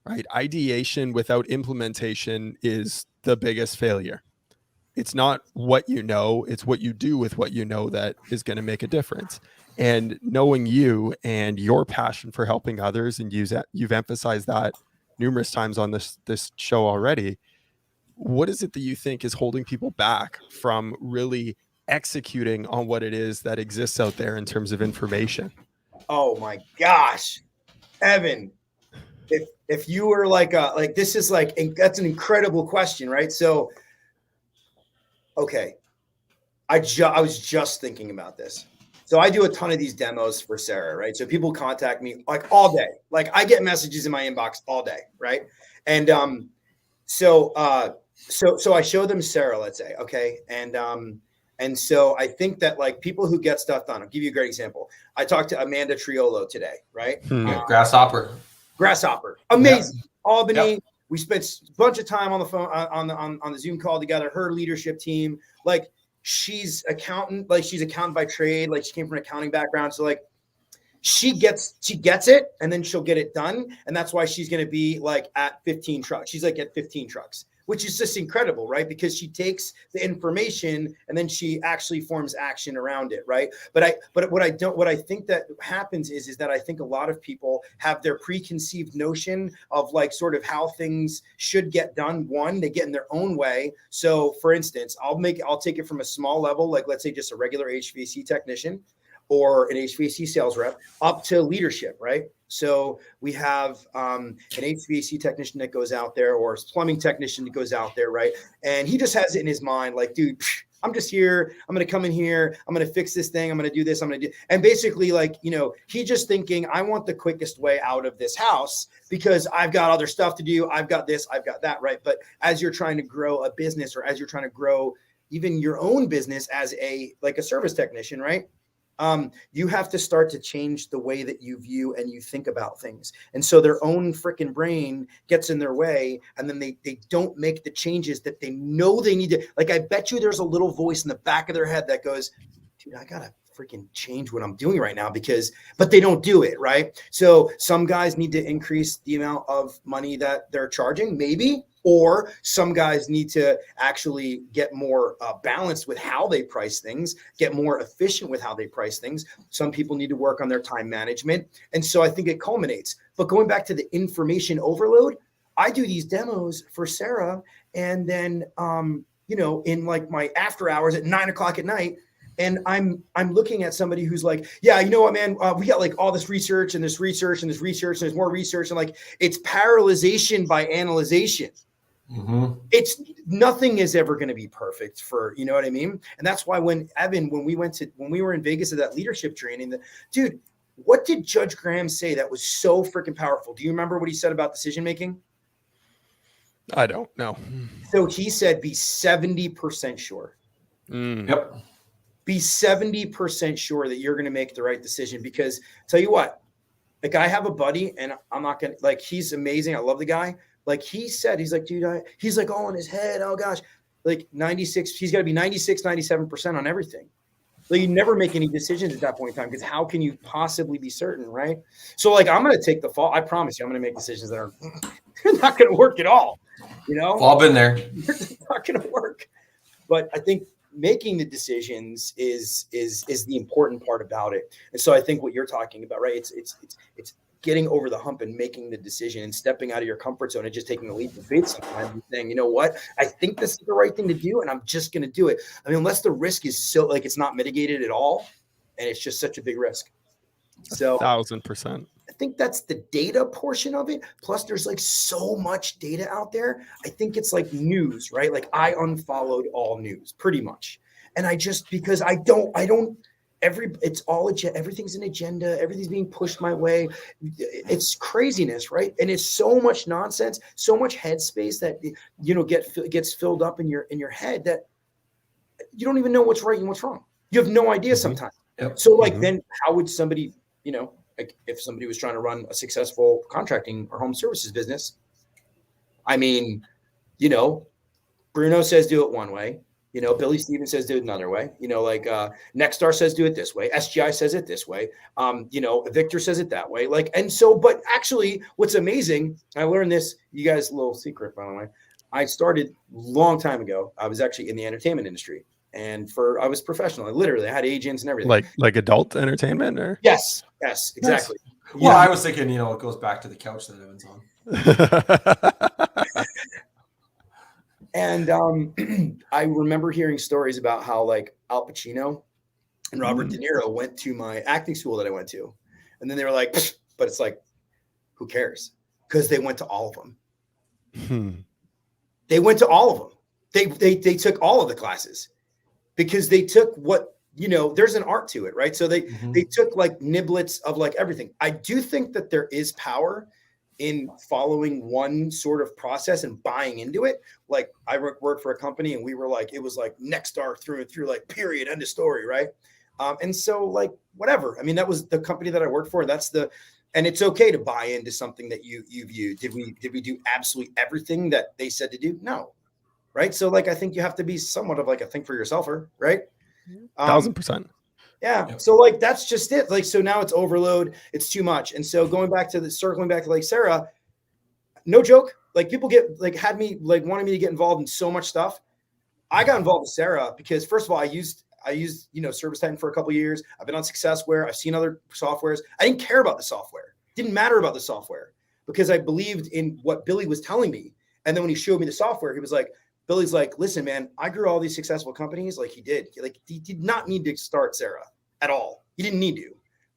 right? Ideation without implementation is the biggest failure. It's not what you know, it's what you do with what you know that is going to make a difference. And knowing you and your passion for helping others, and you've emphasized that numerous times on this show already, what is it that you think is holding people back from really executing on what it is that exists out there in terms of information? Oh my gosh, Evan, if you were like this is like, that's an incredible question, right? So, okay, I was just thinking about this. So I do a ton of these demos for Sera, right? So people contact me like all day. Like I get messages in my inbox all day, right? And so I show them Sera, let's say, okay? And so I think that like people who get stuff done, I'll give you a great example. I talked to Amanda Triolo today, right? Grasshopper, amazing. Yep. Albany. Yep. We spent a bunch of time on the phone on the Zoom call together. Her leadership team, like she's accountant by trade. Like she came from an accounting background, so like she gets it, and then she'll get it done, and that's why she's going to be like at 15 trucks. She's like at 15 trucks, which is just incredible, right? Because she takes the information and then she actually forms action around it, right? But what I think that happens is that I think a lot of people have their preconceived notion of like sort of how things should get done. One, they get in their own way. So for instance, I'll take it from a small level, like let's say just a regular HVAC technician or an HVAC sales rep, up to leadership, right? So we have an HVAC technician that goes out there, or a plumbing technician that goes out there, right? And he just has it in his mind, like, dude, I'm just here. I'm going to come in here. I'm going to fix this thing. I'm going to do this. I'm going to do, and basically like, he just thinking, I want the quickest way out of this house because I've got other stuff to do. I've got this, I've got that, right? But as you're trying to grow a business, or as you're trying to grow even your own business as a service technician, right? You have to start to change the way that you view and you think about things. And so their own freaking brain gets in their way, and then they don't make the changes that they know they need to. Like, I bet you there's a little voice in the back of their head that goes, dude, I gotta freaking change what I'm doing right now, but they don't do it, right? So some guys need to increase the amount of money that they're charging, maybe. Or some guys need to actually get more balanced with how they price things, get more efficient with how they price things. Some people need to work on their time management. And so I think it culminates. But going back to the information overload, I do these demos for Sera. And then, in like my after hours at 9 o'clock at night, and I'm looking at somebody who's like, yeah, you know what, man, we got like all this research and this research and this research and there's more research. And like, it's parallelization by analyzation. Mm-hmm. It's nothing is ever going to be perfect for, you know what I mean? And that's why when we were in Vegas at that leadership training, dude, what did Judge Graham say that was so freaking powerful? Do you remember what he said about decision making? I don't know. So he said, be 70% sure. Yep. Be 70% sure that you're going to make the right decision, because tell you what, like I have a buddy, and I'm not going to, like, he's amazing. I love the guy. Like he said, he's like, dude, he's like all in his head. Oh gosh, like 96, he's got to be 96, 97% on everything. Like you never make any decisions at that point in time, because how can you possibly be certain, right? So like, I'm going to take the fall. I promise you, I'm going to make decisions that are not going to work at all. Well, I've been there. It's not going to work. But I think making the decisions is the important part about it. And so I think what you're talking about, right? It's getting over the hump and making the decision and stepping out of your comfort zone and just taking a leap of faith sometimes and saying, you know what, I think this is the right thing to do, and I'm just going to do it. I mean, unless the risk is so like it's not mitigated at all, and it's just such a big risk. So 1,000%. I think that's the data portion of it. Plus, there's like so much data out there. I think it's like news, right? Like I unfollowed all news pretty much. And I just, because everything's an agenda. Everything's being pushed my way. It's craziness, right? And it's so much nonsense, so much headspace that, you know, gets filled up in your head that you don't even know what's right and what's wrong. You have no idea sometimes. Yep. So like, then how would somebody, you know, like if somebody was trying to run a successful contracting or home services business, I mean, you know, Bruno says do it one way, you know, Billy Stevens says do it another way, you know, like Nexstar says do it this way, SGI says it this way, you know, Victor says it that way. Like, and so, but actually what's amazing, I learned this, you guys, a little secret, by the way, I started a long time ago. I was actually in the entertainment industry. And I was professional. I had agents and everything. Like adult entertainment, or yes, exactly. Nice. Well, I was thinking, you know, it goes back to the couch that Evan's on. And I remember hearing stories about how like Al Pacino and Robert De Niro went to my acting school that I went to, and then they were like, but it's like, who cares? Because they went to all of them. They went to all of them. They took all of the classes. Because they took what, you know, there's an art to it, right? So they took like niblets of like everything. I do think that there is power in following one sort of process and buying into it. Like I worked for a company and we were like, it was like Nexstar through and through, like period, end of story, right? And so like whatever. I mean, that was the company that I worked for. And it's okay to buy into something that you view. Did we do absolutely everything that they said to do? No. Right. So like, I think you have to be somewhat of like a think for yourselfer, right? 1,000%. Yeah. So like, that's just it. Like, so now it's overload. It's too much. And so circling back to like Sera, no joke. Like people had me like wanting me to get involved in so much stuff. I got involved with Sera because first of all, I used, you know, ServiceTitan for a couple of years. I've been on Successware. I've seen other softwares. I didn't care about the software. Didn't matter about the software because I believed in what Billy was telling me. And then when he showed me the software, he was like, Billy's like, listen, man, I grew all these successful companies. Like he did not need to start Sera at all. He didn't need to.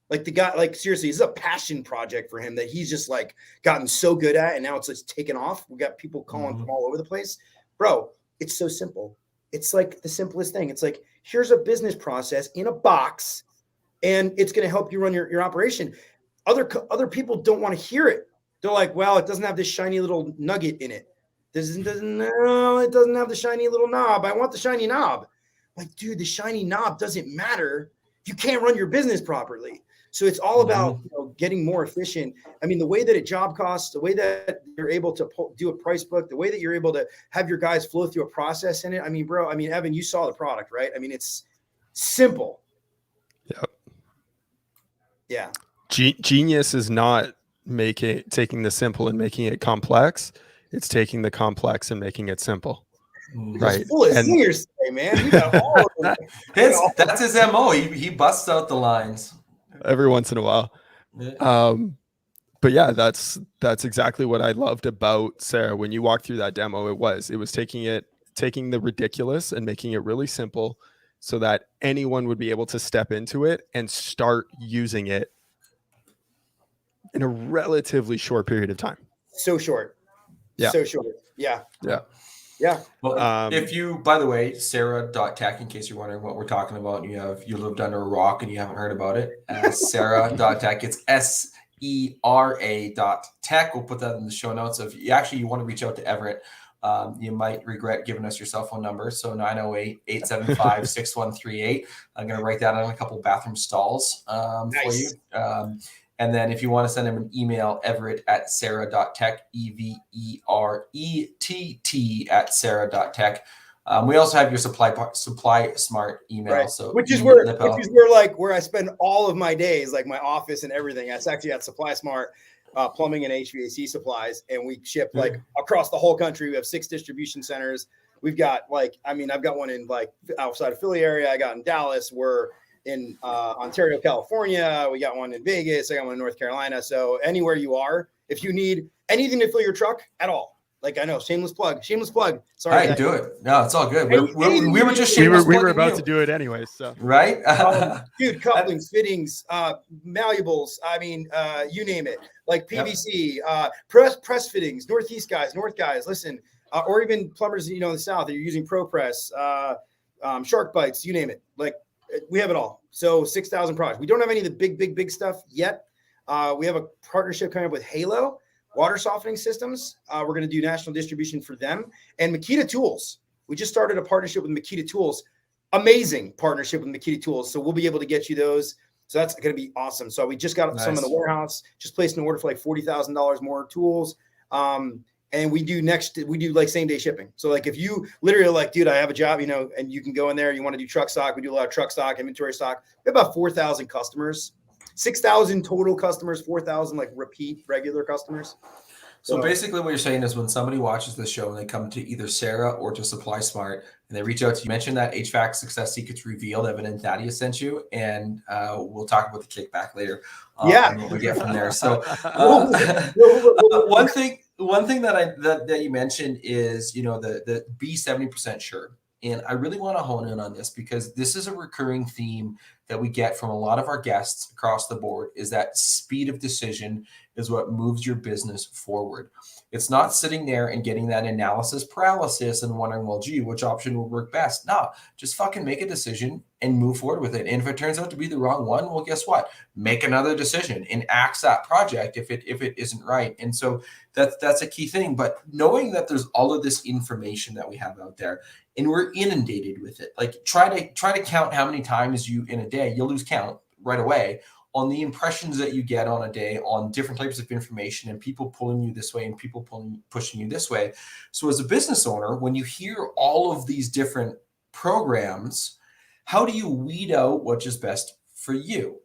Like the guy, like seriously, this is a passion project for him that he's just like gotten so good at. And now it's just taken off. We got people calling from all over the place. Bro, it's so simple. It's like the simplest thing. It's like, here's a business process in a box and it's going to help you run your operation. Other people don't want to hear it. They're like, well, it doesn't have this shiny little nugget in it. It doesn't have the shiny little knob. I want the shiny knob. Like, dude, the shiny knob doesn't matter. You can't run your business properly. So it's all about getting more efficient. I mean, the way that it job costs, the way that you're able to do a price book, the way that you're able to have your guys flow through a process in it. I mean, bro, Evan, you saw the product, right? I mean, it's simple. Yep. Yeah. Genius is not taking the simple and making it complex. It's taking the complex and making it simple. Right. Full of singers today, man. You got all of them. That's his MO. He busts out the lines every once in a while. Yeah. But yeah, that's exactly what I loved about Sera. When you walked through that demo, it was taking the ridiculous and making it really simple so that anyone would be able to step into it and start using it in a relatively short period of time. So short. Yeah. So short. Yeah. Yeah. Yeah. Well, if you, by the way, Sera.tech, in case you're wondering what we're talking about, you lived under a rock and you haven't heard about it. Sera.tech. It's SERA.tech. We'll put that in the show notes. If you want to reach out to Everett, you might regret giving us your cell phone number. So 908-875-6138. I'm going to write that on a couple bathroom stalls for you. And then if you want to send him an email, Everett@Sera.tech, EVERETT@Sera.tech. We also have your supply smart email. Right. So which is where I spend all of my days, like my office and everything. It's actually at Supply Smart plumbing and HVAC supplies. And we ship like across the whole country. We have 6 distribution centers. We've got I've got one in like outside of Philly area. I got in Dallas. We're in Ontario, California. We got one in Vegas. I got one in North Carolina. So anywhere you are, if you need anything to fill your truck at all, like I know, shameless plug. Sorry. Hey, do it. No, it's all good. Anything We you were need just to do. shameless we were plugging about you, to do it anyway. So right? Dude, couplings, fittings, malleables. I mean, you name it. Like PVC, press fittings, north guys. Listen, or even plumbers, in the South, you're using ProPress, shark bites, you name it. Like we have it all. So 6,000 products. We don't have any of the big stuff yet. We have a partnership coming up with Halo water softening systems. We're going to do national distribution for them and Makita Tools. We just started a partnership with Makita Tools. Amazing partnership with Makita Tools. So we'll be able to get you those. So that's going to be awesome. So we just got some in the warehouse, just placed an order for like $40,000 more tools. And we do like same day shipping. So like if you literally like, dude, I have a job, and you can go in there, you want to do truck stock. We do a lot of truck stock, inventory stock. We have about 4,000 customers, 6,000 total customers, 4,000 like repeat regular customers. So basically what you're saying is when somebody watches this show and they come to either Sera or to Supply Smart and they reach out to you, mention that HVAC Success Secrets Revealed, Evan and Thaddeus sent you, and we'll talk about the kickback later. And what we get from there. So one thing that you mentioned is, the be 70% sure. And I really want to hone in on this because this is a recurring theme that we get from a lot of our guests across the board, is that speed of decision is what moves your business forward. It's not sitting there and getting that analysis paralysis and wondering, well, gee, which option will work best? No, just fucking make a decision and move forward with it. And if it turns out to be the wrong one, well, guess what? Make another decision and axe that project if it isn't right. And so that's a key thing. But knowing that there's all of this information that we have out there and we're inundated with it, like try to count how many times you in a day, you'll lose count right away on the impressions that you get on a day on different types of information and people pulling you this way and people pushing you this way. So as a business owner, when you hear all of these different programs, how do you weed out what is best for you?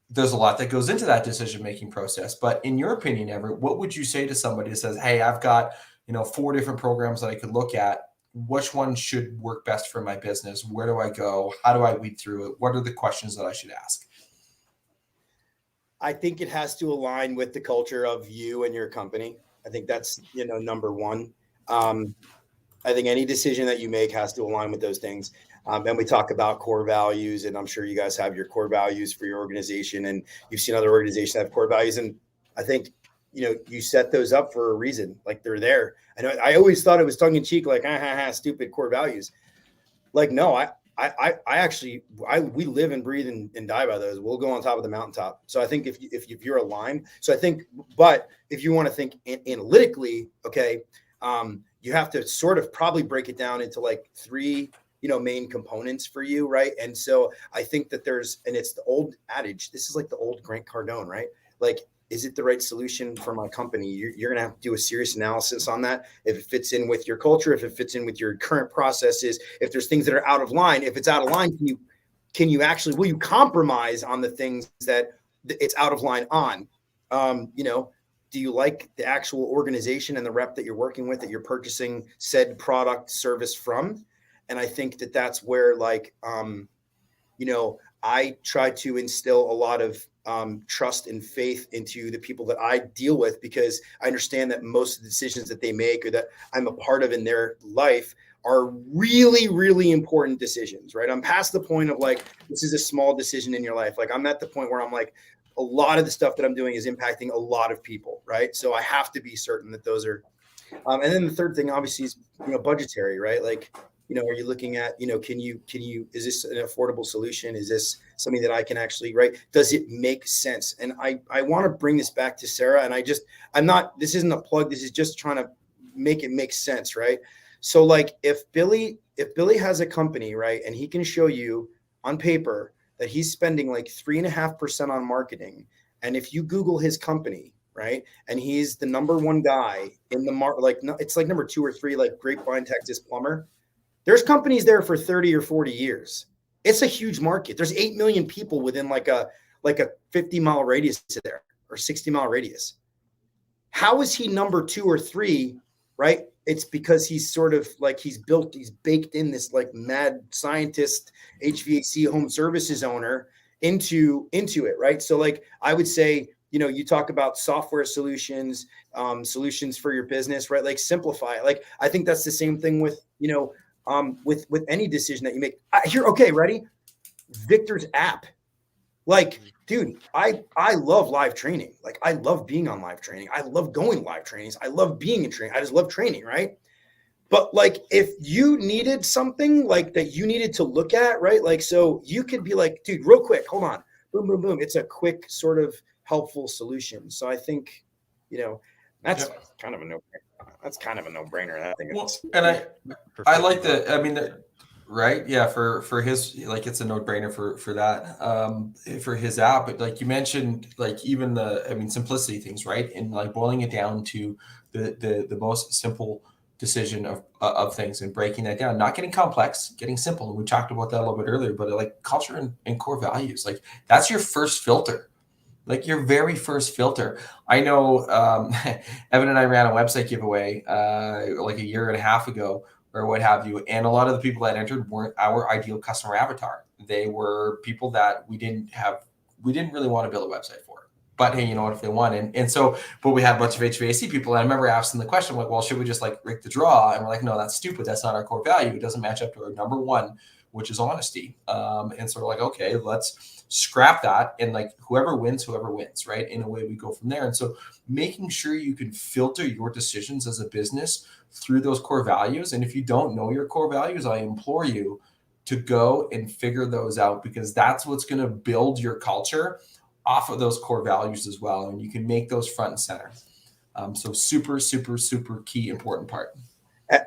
There's a lot that goes into that decision-making process, but in your opinion, Everett, what would you say to somebody that says, hey, I've got, 4 different programs that I could look at. Which one should work best for my business? Where do I go? How do I weed through it? What are the questions that I should ask? I think it has to align with the culture of you and your company. I think that's, number one. I think any decision that you make has to align with those things. And we talk about core values, and I'm sure you guys have your core values for your organization, and you've seen other organizations have core values. And I think, you set those up for a reason. Like they're there. I know I always thought it was tongue in cheek, like, stupid core values. Like, no, we live and breathe and die by those. We'll go on top of the mountaintop. So I think if you're aligned, but if you want to think analytically, okay, you have to sort of probably break it down into like 3, main components for you. Right. And so I think that and it's the old adage, this is like the old Grant Cardone, right? Like, is it the right solution for my company? You're going to have to do a serious analysis on that. If it fits in with your culture, if it fits in with your current processes, if there's things that are out of line, if it's out of line, will you compromise on the things that it's out of line on? Do you like the actual organization and the rep that you're working with, that you're purchasing said product service from? And I think that that's where I try to instill a lot of trust and faith into the people that I deal with, because I understand that most of the decisions that they make or that I'm a part of in their life are really, really important decisions, right? I'm past the point of like, this is a small decision in your life. Like I'm at the point where I'm like, a lot of the stuff that I'm doing is impacting a lot of people, right? So I have to be certain that those are, and then the third thing obviously is, budgetary, right? Like, are you looking at, can you, is this an affordable solution? Is this something that I can actually, right? Does it make sense? And I want to bring this back to Sera, and this isn't a plug. This is just trying to make it make sense, right? So like if Billy has a company, right, and he can show you on paper that he's spending like 3.5% on marketing. And if you Google his company, right, and he's the number 1 guy in the market, it's like number 2 or 3, like Grapevine, Texas plumber. There's companies there for 30 or 40 years. It's a huge market. There's 8 million people within like a 50-mile radius there, or 60-mile radius. How is he number 2 or 3 right? It's because he's sort of like he's baked in this like mad scientist, HVAC home services owner into it, right? So like I would say, you talk about software solutions, solutions for your business, right? Like simplify it. Like I think that's the same thing with with any decision that you make. Okay, ready? Victor's app. Like, dude, I love live training. Like, I love being on live training. I love going to live trainings. I love being in training. I just love training, right? But like, if you needed something like that you needed to look at, right? Like, so you could be like, dude, real quick, hold on, boom, boom, boom. It's a quick sort of helpful solution. So I think, that's kind of a no-brainer. That's kind of a no-brainer. I think. Well, and I like the. I mean, right? Yeah, for his, like, it's a no-brainer for that for his app. But like you mentioned, like even simplicity things, right? And like boiling it down to the most simple decision of things and breaking that down, not getting complex, getting simple. And we talked about that a little bit earlier, but like culture and core values, like that's your first filter. Like your very first filter. I know Evan and I ran a website giveaway like a year and a half ago or what have you. And a lot of the people that entered weren't our ideal customer avatar. They were people that we didn't really want to build a website for. But hey, you know what, if they want. But we had a bunch of HVAC people. And I remember asking the question, like, well, should we just like rig the draw? And we're like, no, that's stupid. That's not our core value. It doesn't match up to our number one, which is honesty. And so we're like, okay, let's scrap that. And like whoever wins, right? In a way we go from there. And so making sure you can filter your decisions as a business through those core values. And if you don't know your core values, I implore you to go and figure those out, because that's what's going to build your culture off of those core values as well. And you can make those front and center. So super, super, super key, important part.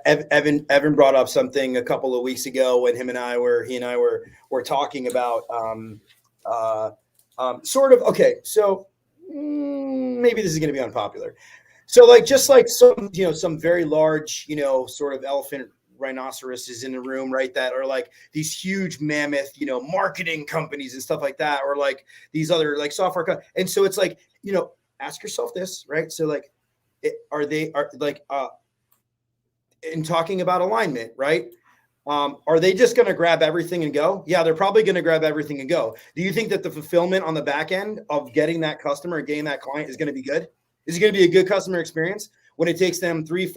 Evan brought up something a couple of weeks ago when he and I were talking about sort of, okay, so maybe this is going to be unpopular. So like, just like some very large, sort of elephant rhinoceroses in the room, right? That are like these huge mammoth, marketing companies and stuff like that, or like these other like software. And so it's like, ask yourself this, right? So like, are in talking about alignment, right? Are they just going to grab everything and go? Yeah, they're probably going to grab everything and go. Do you think that the fulfillment on the back end of getting that customer and getting that client is going to be good? Is it going to be a good customer experience when it takes them 3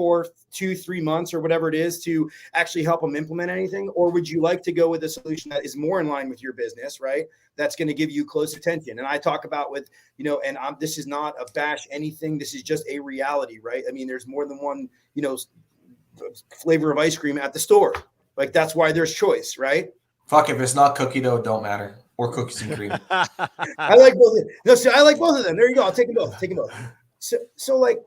months or whatever it is to actually help them implement anything? Or would you like to go with a solution that is more in line with your business, right? That's going to give you close attention. And I talk about with, this is not a bash anything. This is just a reality, right? I mean, there's more than one, flavor of ice cream at the store. Like, that's why there's choice, right? Fuck, if it's not cookie dough, don't matter. Or cookies and cream. I like both of them. No, so I like both of them. There you go. I'll take them both. So like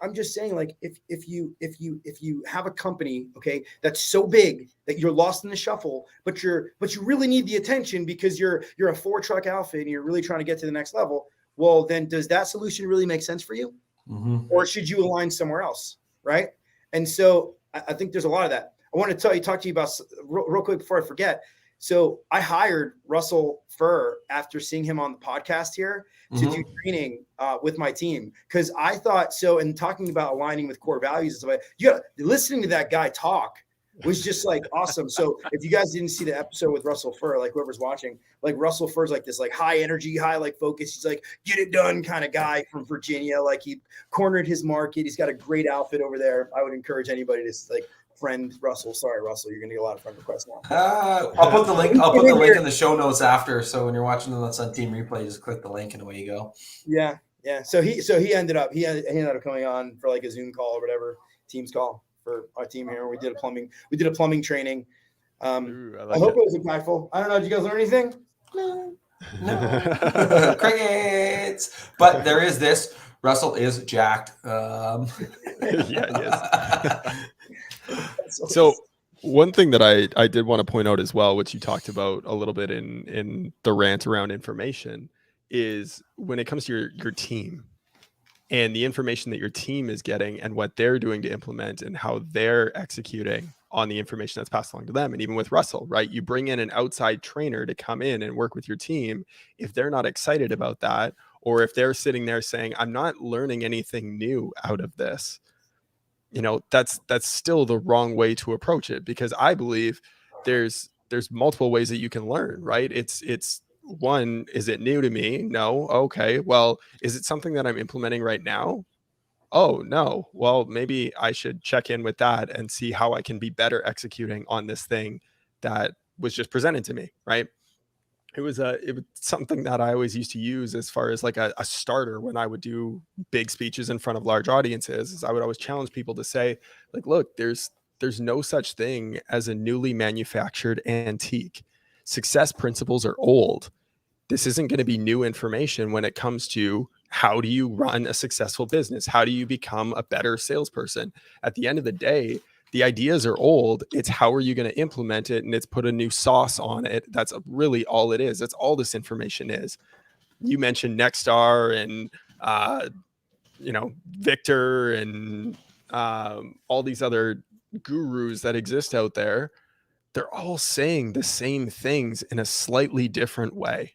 I'm just saying, like, if you have a company, okay, that's so big that you're lost in the shuffle, but you really need the attention because you're a 4-truck outfit and you're really trying to get to the next level. Well, then does that solution really make sense for you? Mm-hmm. Or should you align somewhere else, right? And so I think there's a lot of that. I want to talk to you about real quick before I forget. So I hired Russell Furr after seeing him on the podcast here to do training with my team, because I thought so. And talking about aligning with core values and stuff, listening to that guy talk was just like awesome. So if you guys didn't see the episode with Russell Furr, like whoever's watching, like Russell Furr's like this like high energy, high like focus. He's like get it done kind of guy from Virginia. Like he cornered his market. He's got a great outfit over there. I would encourage anybody to like friend Russell. Sorry, Russell, you're gonna get a lot of friend requests now. I'll put the link. I'll put the link in the show notes after. So when you're watching the on Team Replay, just click the link and away you go. Yeah. So he ended up coming on for like a Zoom call or whatever, Teams call for our team here. We did a plumbing training. I hope it was impactful. I don't know. Did you guys learn anything? No. Crickets. But there is this. Russell is jacked. Yeah, yes. So one thing that I did want to point out as well, which you talked about a little bit in the rant around information, is when it comes to your team and the information that your team is getting and what they're doing to implement and how they're executing on the information that's passed along to them. And even with Russell, right? You bring in an outside trainer to come in and work with your team. If they're not excited about that, or if they're sitting there saying, I'm not learning anything new out of this, that's still the wrong way to approach it, because I believe there's multiple ways that you can learn, right? It's one, is it new to me? No. Okay. Well, is it something that I'm implementing right now? Oh, no. Well, maybe I should check in with that and see how I can be better executing on this thing that was just presented to me, right? It was something that I always used to use as far as like a starter when I would do big speeches in front of large audiences. Is I would always challenge people to say, like, look, there's no such thing as a newly manufactured antique. Success principles are old. This isn't going to be new information when it comes to how do you run a successful business? How do you become a better salesperson? At the end of the day, the ideas are old. It's how are you going to implement it? And it's put a new sauce on it. That's really all it is. That's all this information is. You mentioned Nexstar and, Victor and all these other gurus that exist out there. They're all saying the same things in a slightly different way.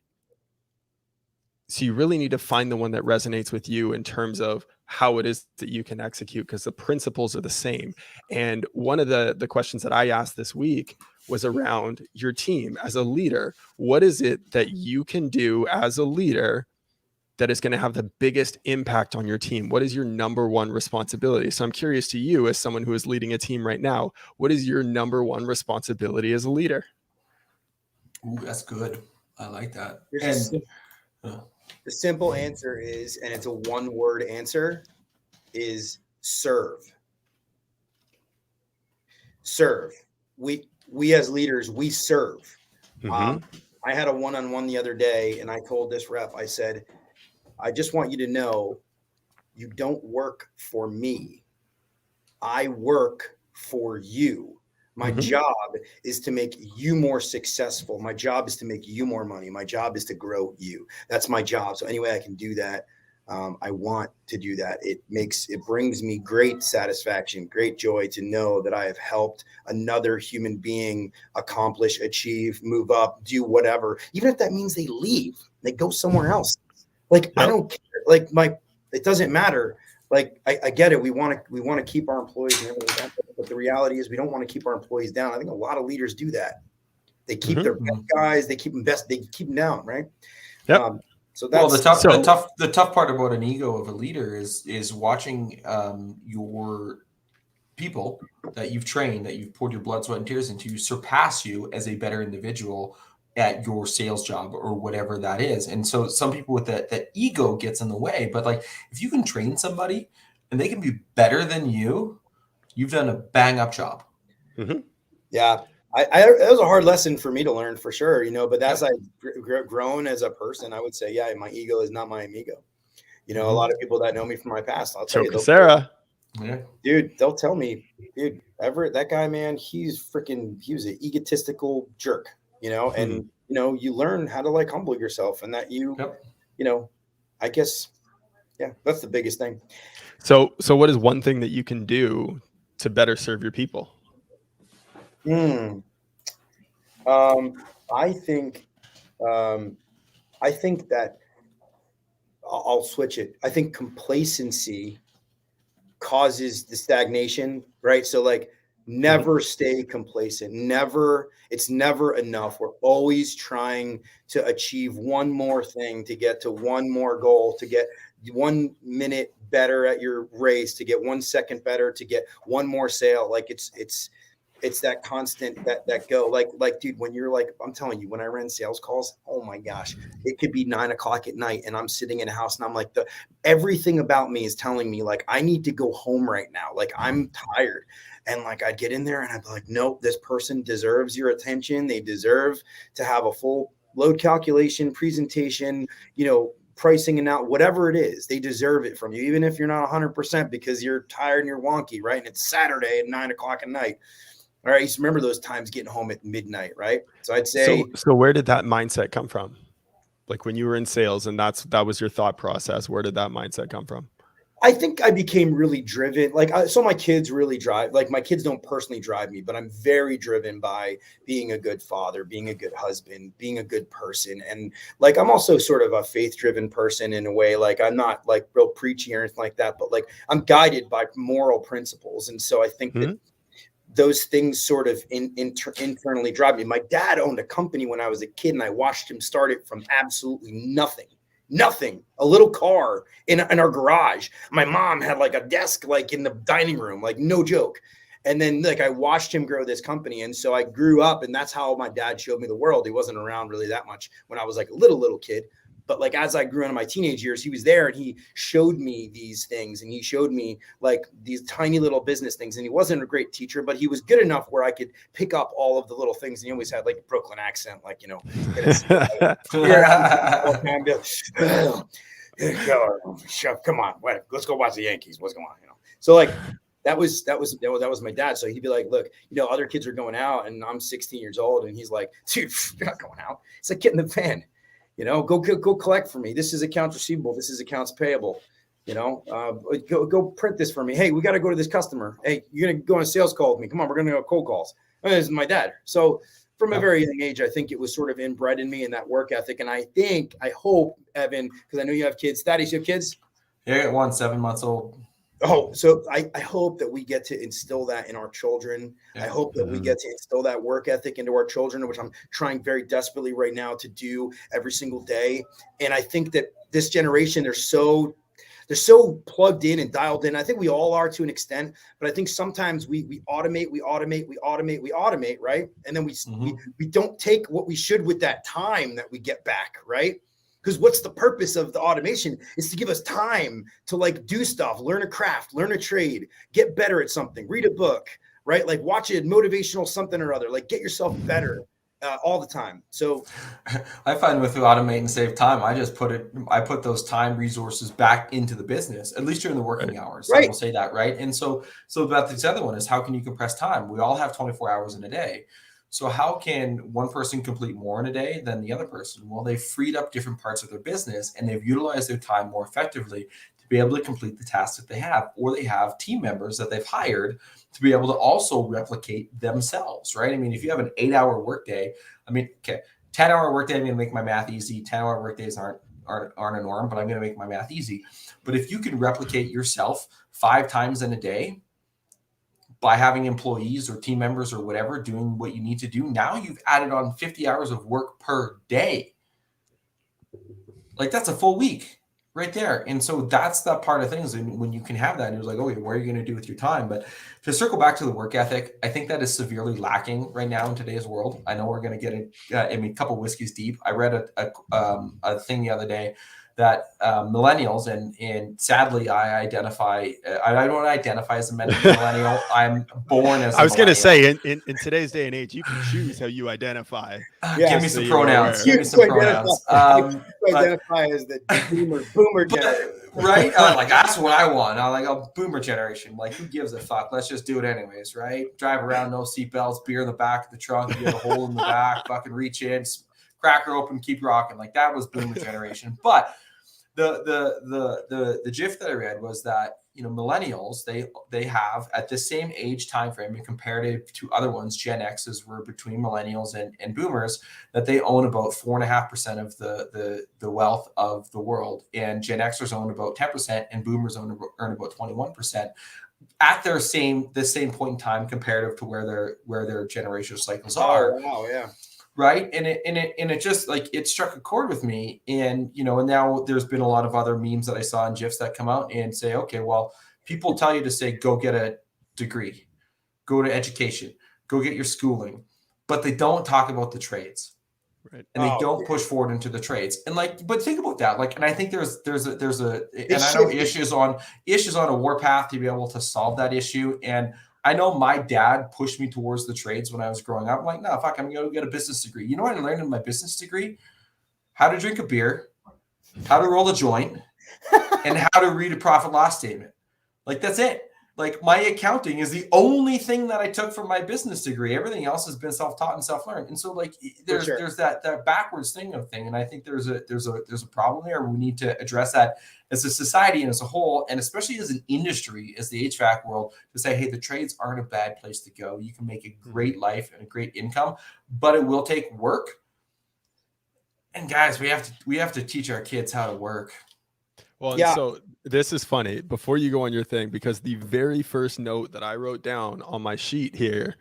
So you really need to find the one that resonates with you in terms of how it is that you can execute, because the principles are the same. And one of the questions that I asked this week was around your team as a leader. What is it that you can do as a leader that is going to have the biggest impact on your team? What is your number one responsibility? So I'm curious to you, as someone who is leading a team right now, what is your number one responsibility as a leader? Ooh, that's good. I like that. The simple answer is, and it's a one-word answer, is serve. Serve. We as leaders, we serve. I had a one-on-one the other day, and I told this rep, I said, I just want you to know, you don't work for me. I work for you. My job is to make you more successful. My job is to make you more money. My job is to grow you. That's my job. So any way I can do that, I want to do that. It brings me great satisfaction, great joy to know that I have helped another human being accomplish, achieve, move up, do whatever. Even if that means they leave, they go somewhere else. Like, I don't care. Like, it doesn't matter. Like, I get it. We want to keep our employees and everything, but the reality is we don't want to keep our employees down. I think a lot of leaders do that. They keep their best guys. They keep them down, right? Yep. So that's the tough part about an ego of a leader is watching your people that you've trained, that you've poured your blood, sweat, and tears into, surpass you as a better individual at your sales job or whatever that is. And so some people with that ego gets in the way, but like, if you can train somebody and they can be better than you, you've done a bang up job. Yeah. That was a hard lesson for me to learn, for sure, but as I've grown as a person, I would say, yeah, my ego is not my amigo. A lot of people that know me from my past, I'll tell you, Sera. Dude, they'll tell me, dude, Everett, that guy, man, he was an egotistical jerk. And, you learn how to like humble yourself, and that I guess, yeah, that's the biggest thing. So what is one thing that you can do to better serve your people? I think that I'll switch it. I think complacency causes the stagnation, right? So like, never stay complacent. It's never enough. We're always trying to achieve one more thing, to get to one more goal, to get 1 minute better at your race, to get 1 second better, to get one more sale. Like it's that constant that go like, dude, when you're like, I'm telling you, when I ran sales calls, oh my gosh, it could be 9 o'clock at night and I'm sitting in a house and I'm like, everything about me is telling me like, I need to go home right now. Like, I'm tired. And like, I'd get in there and I'd be like, nope, this person deserves your attention. They deserve to have a full load calculation, presentation, pricing and out, whatever it is, they deserve it from you, even if you're not 100% because you're tired and you're wonky, right? And it's Saturday at 9 o'clock at night. All right. You just remember those times getting home at midnight, right? So I'd say. So where did that mindset come from? Like when you were in sales and that was your thought process, where did that mindset come from? I think I became really driven. Like, so my kids really drive, like my kids don't personally drive me, but I'm very driven by being a good father, being a good husband, being a good person. And like, I'm also sort of a faith driven person in a way. Like, I'm not like real preachy or anything like that, but like I'm guided by moral principles. And so I think that those things sort of internally drive me. My dad owned a company when I was a kid, and I watched him start it from absolutely nothing, a little car in our garage. My mom had like a desk, like in the dining room, like no joke. And then like I watched him grow this company. And so I grew up, and that's how my dad showed me the world. He wasn't around really that much when I was like a little kid. But like, as I grew into my teenage years, he was there and he showed me these things, and he showed me like these tiny little business things. And he wasn't a great teacher, but he was good enough where I could pick up all of the little things. And he always had like a Brooklyn accent, like, you know, come on, let's go watch the Yankees. What's going on? You know, so like that was my dad. So he'd be like, look, you know, other kids are going out, and I'm 16 years old, and he's like, dude, you're not going out. It's like, get in the van. You know, go collect for me. This is accounts receivable. This is accounts payable. You know, go print this for me. Hey, we got to go to this customer. Hey, you're going to go on a sales call with me. Come on, we're going to go cold calls. This is my dad. So from a very young age, I think it was sort of inbred in me, in that work ethic. And I hope, Evan, because I know you have kids. Thaddeus, you have kids? Yeah, I got one, 7 months old. Oh, so I hope that we get to instill that in our children. Yeah. I hope that we get to instill that work ethic into our children, which I'm trying very desperately right now to do every single day. And I think that this generation, they're so plugged in and dialed in. I think we all are to an extent, but I think sometimes we automate, right? And then we don't take what we should with that time that we get back, right? Because what's the purpose of the automation is to give us time to like do stuff, learn a craft, learn a trade, get better at something, read a book, right? Like watch a motivational something or other, like get yourself better all the time. So I find with automate and save time, I put those time resources back into the business, at least during the working hours. Right. I will say that, right? And so about this other one is, how can you compress time? We all have 24 hours in a day. So how can one person complete more in a day than the other person? Well, they've freed up different parts of their business, and they've utilized their time more effectively to be able to complete the tasks that they have, or they have team members that they've hired to be able to also replicate themselves, right? I mean, if you have an 8-hour workday, 10-hour workday, I'm going to make my math easy. 10-hour workdays aren't a norm, but I'm going to make my math easy. But if you can replicate yourself 5 times in a day, by having employees or team members or whatever doing what you need to do, now you've added on 50 hours of work per day. Like, that's a full week right there. And so that's that part of things. And when you can have that, and you're like, okay, what are you going to do with your time? But to circle back to the work ethic, I think that is severely lacking right now in today's world. I know we're going to get it. A couple whiskeys deep. I read a thing the other day that millennials, and sadly I don't identify as a millennial. I'm born as a I was going to millennial. say, in today's day and age, you can choose how you identify. Give me some pronouns. Give me some pronouns. Identify as the boomer generation. Right? Like, that's what I want. I'm like, a boomer generation. Like, who gives a fuck? Let's just do it anyways, right? Drive around, no seatbelts, beer in the back of the trunk, you have a hole in the back, fucking reach in, crack her open, keep rocking. Like, that was boomer generation. But the gif that I read was that, you know, millennials, they have at the same age time frame, and comparative to other ones, Gen X's were between millennials and boomers, that they own about 4.5% of the wealth of the world, and Gen Xers own about 10%, and boomers earn about 21% at the same point in time, comparative to where their generational cycles are. Oh, wow, yeah. Right. And it just, like, it struck a chord with me. And, you know, and now there's been a lot of other memes that I saw in GIFs that come out and say, okay, well, people tell you to say, go get a degree, go to education, go get your schooling, but they don't talk about the trades. Right. And they don't push forward into the trades. And like, but think about that. Like, and I think there's a, and I know issues on a warpath to be able to solve that issue. And I know my dad pushed me towards the trades when I was growing up. I'm like, no, fuck, I'm going to get a business degree. You know what I learned in my business degree? How to drink a beer, how to roll a joint, and how to read a profit loss statement. Like, that's it. Like my accounting is the only thing that I took from my business degree. Everything else has been self-taught and self-learned. And so like there's that backwards thing. And I think there's a problem there. We need to address that as a society and as a whole, and especially as an industry, as the HVAC world, to say, hey, the trades aren't a bad place to go. You can make a great life and a great income, but it will take work. And guys, we have to teach our kids how to work. Well, and so this is funny before you go on your thing, because the very first note that I wrote down on my sheet here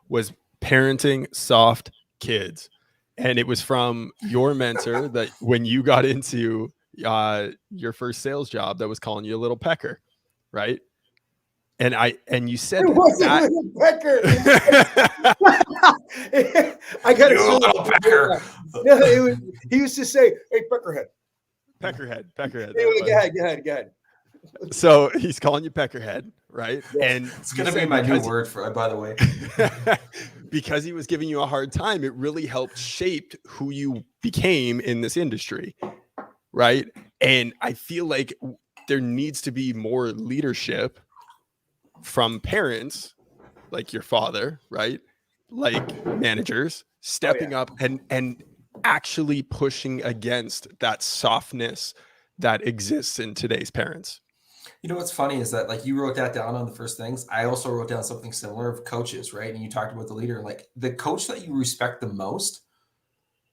was parenting soft kids. And it was from your mentor that when you got into your first sales job that was calling you a little pecker, right? And you said that pecker. I got a little pecker. No, he used to say, "Hey, peckerhead." Peckerhead. Anyway, go ahead. So he's calling you peckerhead, right? And it's going to be my new word for it, by the way. Because he was giving you a hard time, it really helped shape who you became in this industry, right? And I feel like there needs to be more leadership from parents, like your father, right? Like managers stepping up and actually pushing against that softness that exists in today's parents. You know what's funny is that like you wrote that down on the first things. I also wrote down something similar of coaches, right? And you talked about the leader. Like the coach that you respect the most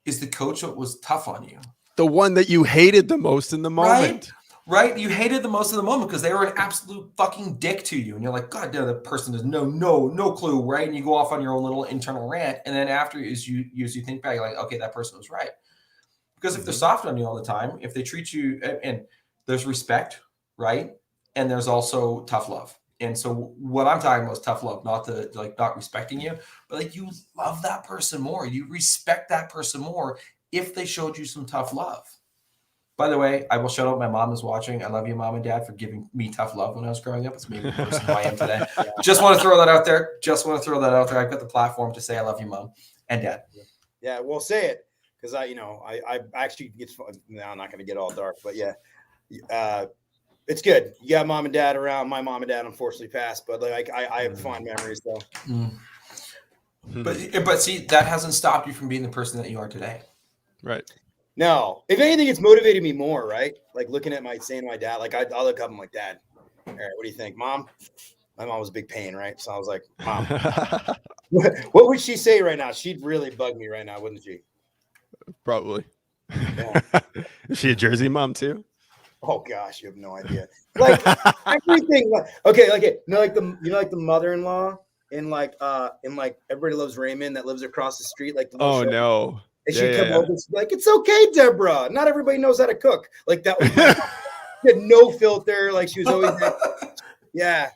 is the coach that was tough on you. The one that you hated the most in the moment. Right? You hated the most in the moment because they were an absolute fucking dick to you. And you're like, God damn, that person has no clue, right? And you go off on your own little internal rant. And then after as you think back, you're like, okay, that person was right. Because if they're soft on you all the time, if they treat you, and there's respect, right? And there's also tough love. And so what I'm talking about is tough love, not not respecting you, but like you love that person more. You respect that person more if they showed you some tough love. By the way, I will shout out my mom is watching. I love you, Mom and Dad, for giving me tough love when I was growing up. It's made me the person who I am today. Just want to throw that out there. I've got the platform to say I love you, Mom and Dad. Yeah, we'll say it because I actually get. Now I'm not going to get all dark, but yeah, it's good. You got Mom and Dad around. My mom and dad unfortunately passed, but like I have fond memories though. But see, that hasn't stopped you from being the person that you are today. Right. No, if anything, it's motivated me more, right? Like looking at saying to my dad, like I'll look up, I'm like, Dad, all right, what do you think, Mom? My mom was a big pain, right? So I was like, Mom, what would she say right now? She'd really bug me right now, wouldn't she? Probably. Yeah. Is she a Jersey mom too? Oh gosh, you have no idea. Like everything. Like the mother-in-law in like Everybody Loves Raymond that lives across the street. Like oh no. And she'd come over and she'd be like, "It's okay, Deborah. Not everybody knows how to cook." Like that was she had no filter. Like she was always yeah,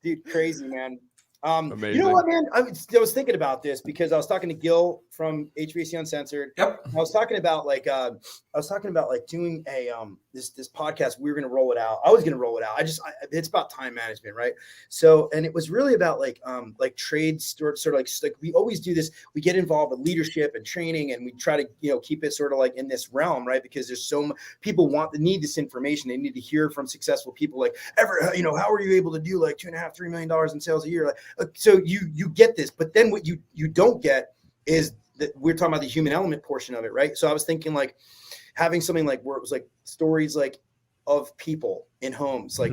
dude, crazy, man. You know what, man? I was thinking about this because I was talking to Gil from HVAC Uncensored. Yep. I was talking about doing a this podcast. We were going to roll it out. I was going to roll it out. It's about time management, right? So, and it was really about like trades, sort of like we always do this. We get involved with leadership and training, and we try to keep it sort of like in this realm, right? Because there's so much people need this information. They need to hear from successful people like Everett. How are you able to do like $2.5-3 million in sales a year? So you get this, but then what you don't get is that we're talking about the human element portion of it, right? So I was thinking like having something like where it was like stories like of people in homes, like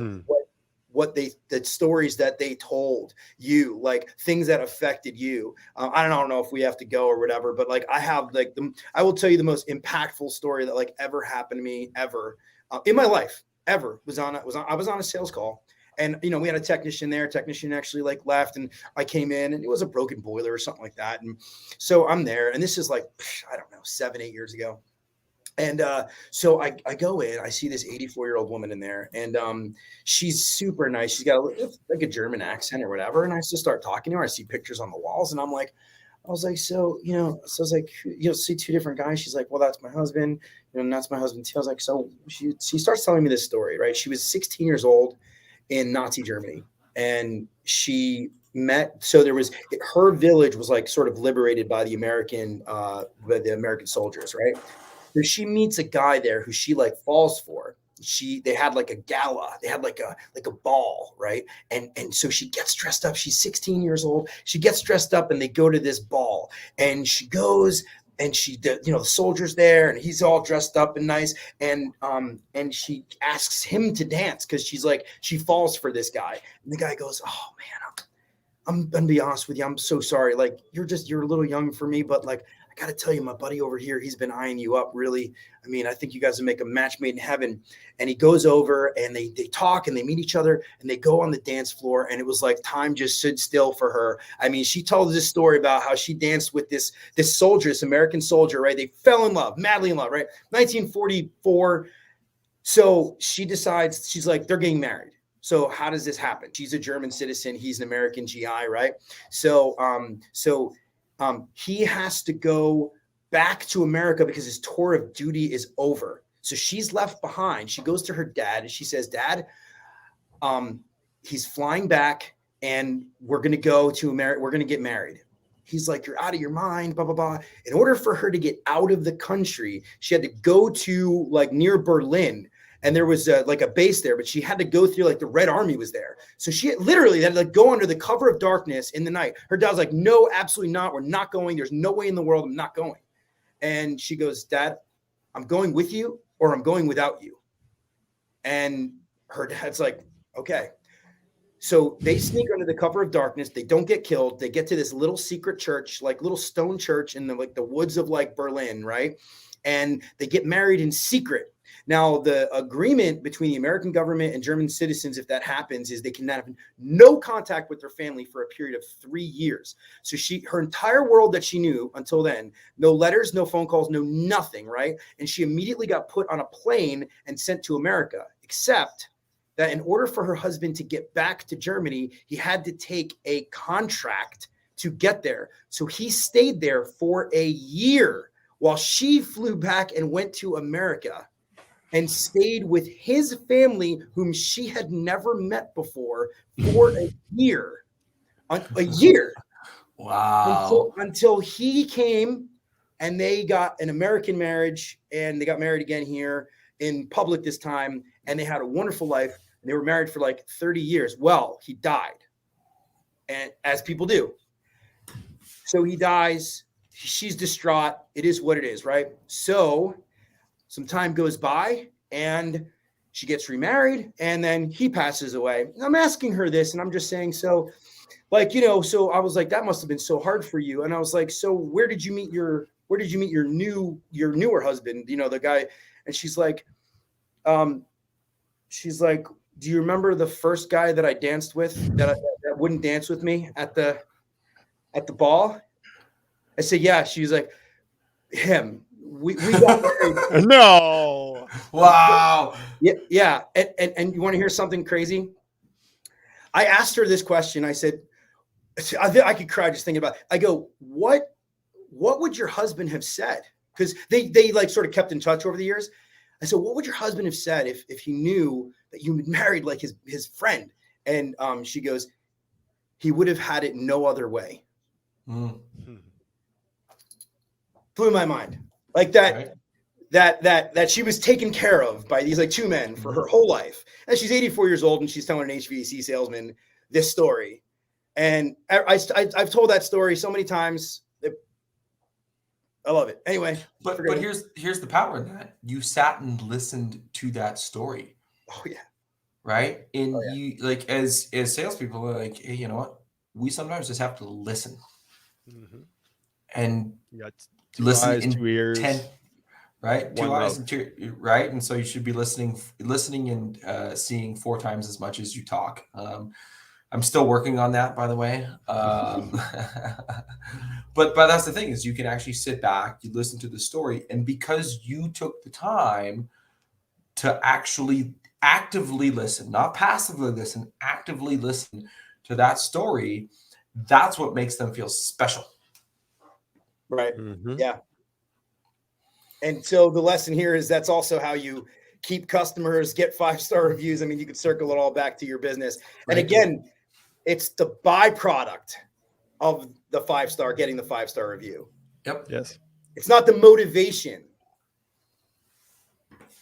the stories that they told you, like things that affected you. I don't know if we have to go or whatever, but like I have like I will tell you the most impactful story that like ever happened to me ever in my life ever I was on a sales call. And, we had a technician there. Technician actually like left and I came in and it was a broken boiler or something like that. And so I'm there and this is like, I don't know, 7-8 years ago. And so I go in, I see this 84-year-old woman in there and she's super nice. She's got like a German accent or whatever. And I just start talking to her. I see pictures on the walls and I was like, see two different guys. She's like, well, that's my husband. And that's my husband too. I was like, so she starts telling me this story, right? She was 16 years old in Nazi Germany. And she her village was like sort of liberated by the American soldiers, right? So she meets a guy there who she like falls for, they had like a gala, they had like a ball, right? And so she gets dressed up. She's 16 years old. She gets dressed up, and they go to this ball, and she goes, and the soldier's there, and he's all dressed up and nice, and she asks him to dance because she falls for this guy, and the guy goes, "Oh man, I'm gonna be honest with you, I'm so sorry. Like you're a little young for me, but like I gotta tell you, my buddy over here, he's been eyeing you up really. I mean, I think you guys will make a match made in heaven." And he goes over, and they talk, and they meet each other, and they go on the dance floor, and it was like time just stood still for her. I mean, she told this story about how she danced with this soldier, this American soldier, right? They fell in love, madly in love, right? 1944. So she decides, she's like, they're getting married. So how does this happen? She's a German citizen. He's an American GI, right? So he has to go back to America because his tour of duty is over. So she's left behind. She goes to her dad and she says, "Dad, he's flying back, and we're going to go to America. We're going to get married." He's like, "You're out of your mind, blah, blah, blah." In order for her to get out of the country, she had to go to like near Berlin. And there was like a base there, but she had to go through like the Red Army was there. So she literally had to like go under the cover of darkness in the night. Her dad was like, "No, absolutely not. We're not going. There's no way in the world I'm not going." And she goes, "Dad, I'm going with you or I'm going without you." And her dad's like, "Okay." So they sneak under the cover of darkness. They don't get killed. They get to this little secret church, like little stone church in the woods of like Berlin, right? And they get married in secret. Now, the agreement between the American government and German citizens, if that happens, is they can have no contact with their family for a period of 3 years. So her entire world that she knew until then, no letters, no phone calls, no nothing, right? And she immediately got put on a plane and sent to America, except that in order for her husband to get back to Germany, he had to take a contract to get there. So he stayed there for a year while she flew back and went to America and stayed with his family, whom she had never met before, for a year. A year. Wow. Until he came and they got an American marriage, and they got married again here in public this time, and they had a wonderful life. They were married for like 30 years. Well, he died, and as people do. So he dies. She's distraught. It is what it is, right? So some time goes by, and she gets remarried, and then he passes away. And I'm asking her this, and I'm just saying, so I was like, that must have been so hard for you. And I was like, so where did you meet your newer husband? The guy. And she's like, do you remember the first guy that I danced with that wouldn't dance with me at the ball? I said, yeah. She's like, him. We got married. No. Wow. Yeah. And you want to hear something crazy? I asked her this question. I said, I could cry just thinking about it. I go, what would your husband have said? Because they like sort of kept in touch over the years. I said, what would your husband have said if he knew that you married like his friend? And she goes, he would have had it no other way. Mm. Blew my mind. Like that, Right. that she was taken care of by these like two men for her whole life. And she's 84 years old, and she's telling an HVAC salesman this story. And I've told that story so many times. I love it. Anyway, But here's the power in that. You sat and listened to that story. oh yeah, Right? And Oh, yeah. you like as salespeople, we're like, hey, you know what? We sometimes just have to listen Mhm. and You got two listen eyes, two ears. right? one Two eyes mouth. and two, right? And so you should be listening and seeing 4 times as much as you talk. I'm still working on that, by the way. But that's the thing, is you can actually sit back, you listen to the story, and because you took the time to actually actively listen, not passively listen, actively listen to that story, that's what makes them feel special. right. Mhm. Yeah. And so the lesson here is that's also how you keep customers, get 5-star reviews. I mean, you could circle it all back to your business. And Right. again, it's the byproduct of the 5-star, getting the 5-star review. Yep. Yes. It's not the motivation.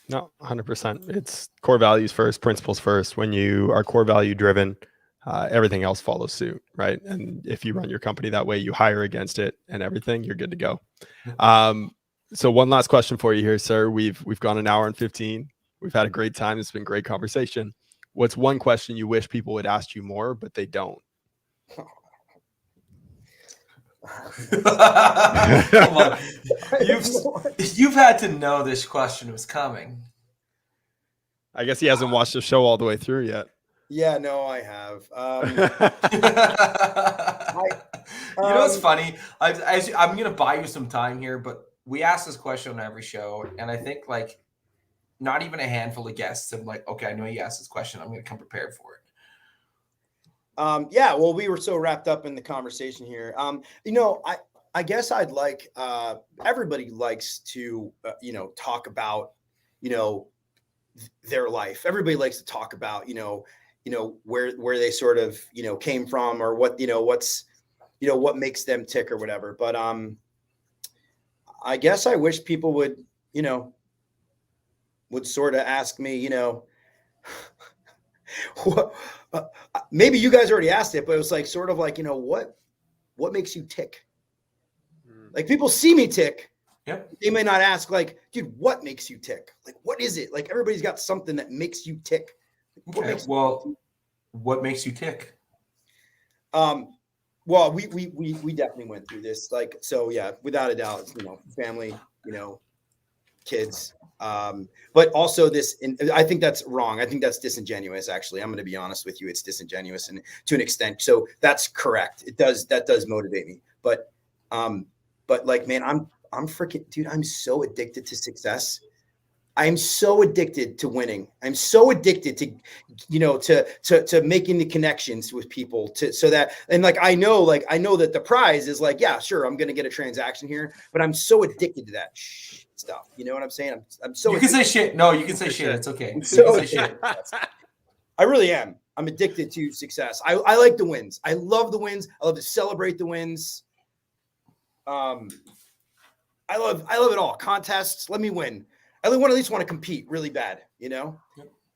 No, 100%. It's core values first, principles first. When you are core value driven, everything else follows suit, right? And if you run your company that way, you hire against it and everything, you're good to go. So one last question for you here, sir. We've gone an hour and 15. We've had a great time. It's been great conversation. What's one question you wish people would ask you more, but they don't? Come on. You've had to know this question was coming. I guess he hasn't watched the show all the way through yet. Yeah, no, I have. You know what's funny? I'm gonna buy you some time here, but we ask this question on every show, and I think like not even a handful of guests have like, okay, I know you asked this question. I'm gonna come prepared for it. Yeah, well, we were so wrapped up in the conversation here. You know, I guess I'd like everybody likes to talk about their life. Everybody likes to talk about where they sort of came from, or what what makes them tick or whatever. But I guess I wish people would sort of ask me what. Maybe you guys already asked it, but it was like sort of like what makes you tick? Like, people see me tick. Yep. They may not ask like, dude, what makes you tick? Like, what is it? Like, everybody's got something that makes you tick. What makes you tick? Well, we definitely went through this. Like, so yeah, without a doubt, family, kids. But also this, and I think that's wrong. I think that's disingenuous. Actually, I'm going to be honest with you. It's disingenuous, and to an extent. So that's correct. That does motivate me. But like, man, I'm freaking, dude, I'm so addicted to success. I'm so addicted to winning. I'm so addicted to, to making the connections with people so that, and like, I know that the prize is like, yeah, sure, I'm going to get a transaction here, but I'm so addicted to that stuff. You know what I'm saying? I'm so. You can say shit. No, you can say shit. It's okay. You So can say shit. I really am. I'm addicted to success. I like the wins. I love the wins. I love to celebrate the wins. I love it all. Contests. Let me win. I at least want to compete really bad, Yep.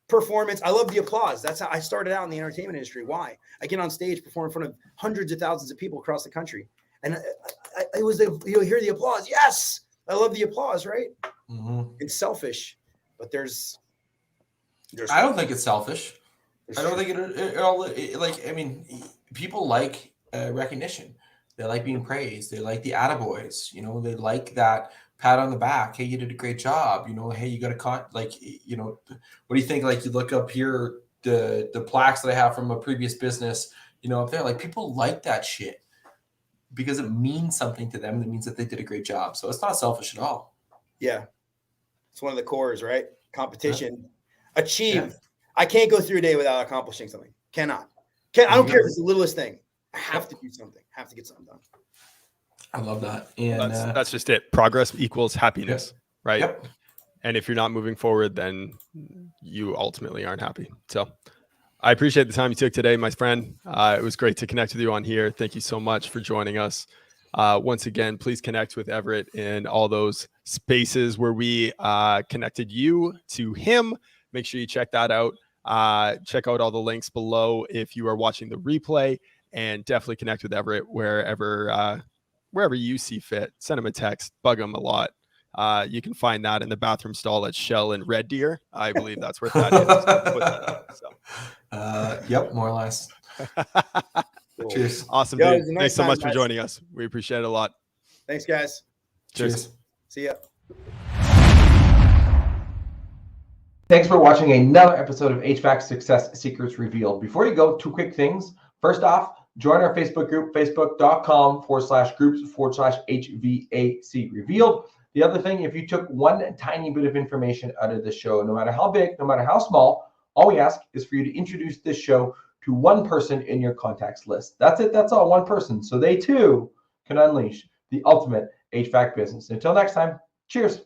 Performance. I love the applause. That's how I started out in the entertainment industry. Why? I get on stage, perform in front of hundreds of thousands of people across the country. And it was, hear the applause. Yes. I love the applause, right? Mm-hmm. It's selfish, but there's I don't think it's selfish. I don't think people like recognition. They like being praised. They like the attaboys. They like that pat on the back. Hey, you did a great job. Hey, you got a what do you think? Like, you look up here, the plaques that I have from a previous business, up there, like, people like that shit because it means something to them. It means that they did a great job. So it's not selfish at all. Yeah. It's one of the cores, right? Competition. Yeah. Achieve. Yeah. I can't go through a day without accomplishing something. I don't care if it's the littlest thing. I have to do something. I have to get something done. I love that. And that's just it. Progress equals happiness, right? Yep. And if you're not moving forward, then you ultimately aren't happy. So I appreciate the time you took today, my friend. It was great to connect with you on here. Thank you so much for joining us. Once again, please connect with Everett in all those spaces where we connected you to him. Make sure you check that out. Check out all the links below if you are watching the replay, and definitely connect with Everett wherever you see fit. Send him a text, bug him a lot. You can find that in the bathroom stall at Shell and Red Deer. I believe that's where that is. Put that up, Yep, more or less. Cool. Cheers. Awesome, Yo, dude. Thanks so much for joining us. We appreciate it a lot. Thanks, guys. Cheers. See ya. Thanks for watching another episode of HVAC Success Secrets Revealed. Before you go, two quick things. First off, join our Facebook group, facebook.com/groups/HVAC Revealed. The other thing, if you took one tiny bit of information out of the show, no matter how big, no matter how small, all we ask is for you to introduce this show to one person in your contacts list. That's it. That's all. One person. So they too can unleash the ultimate HVAC business. Until next time, cheers.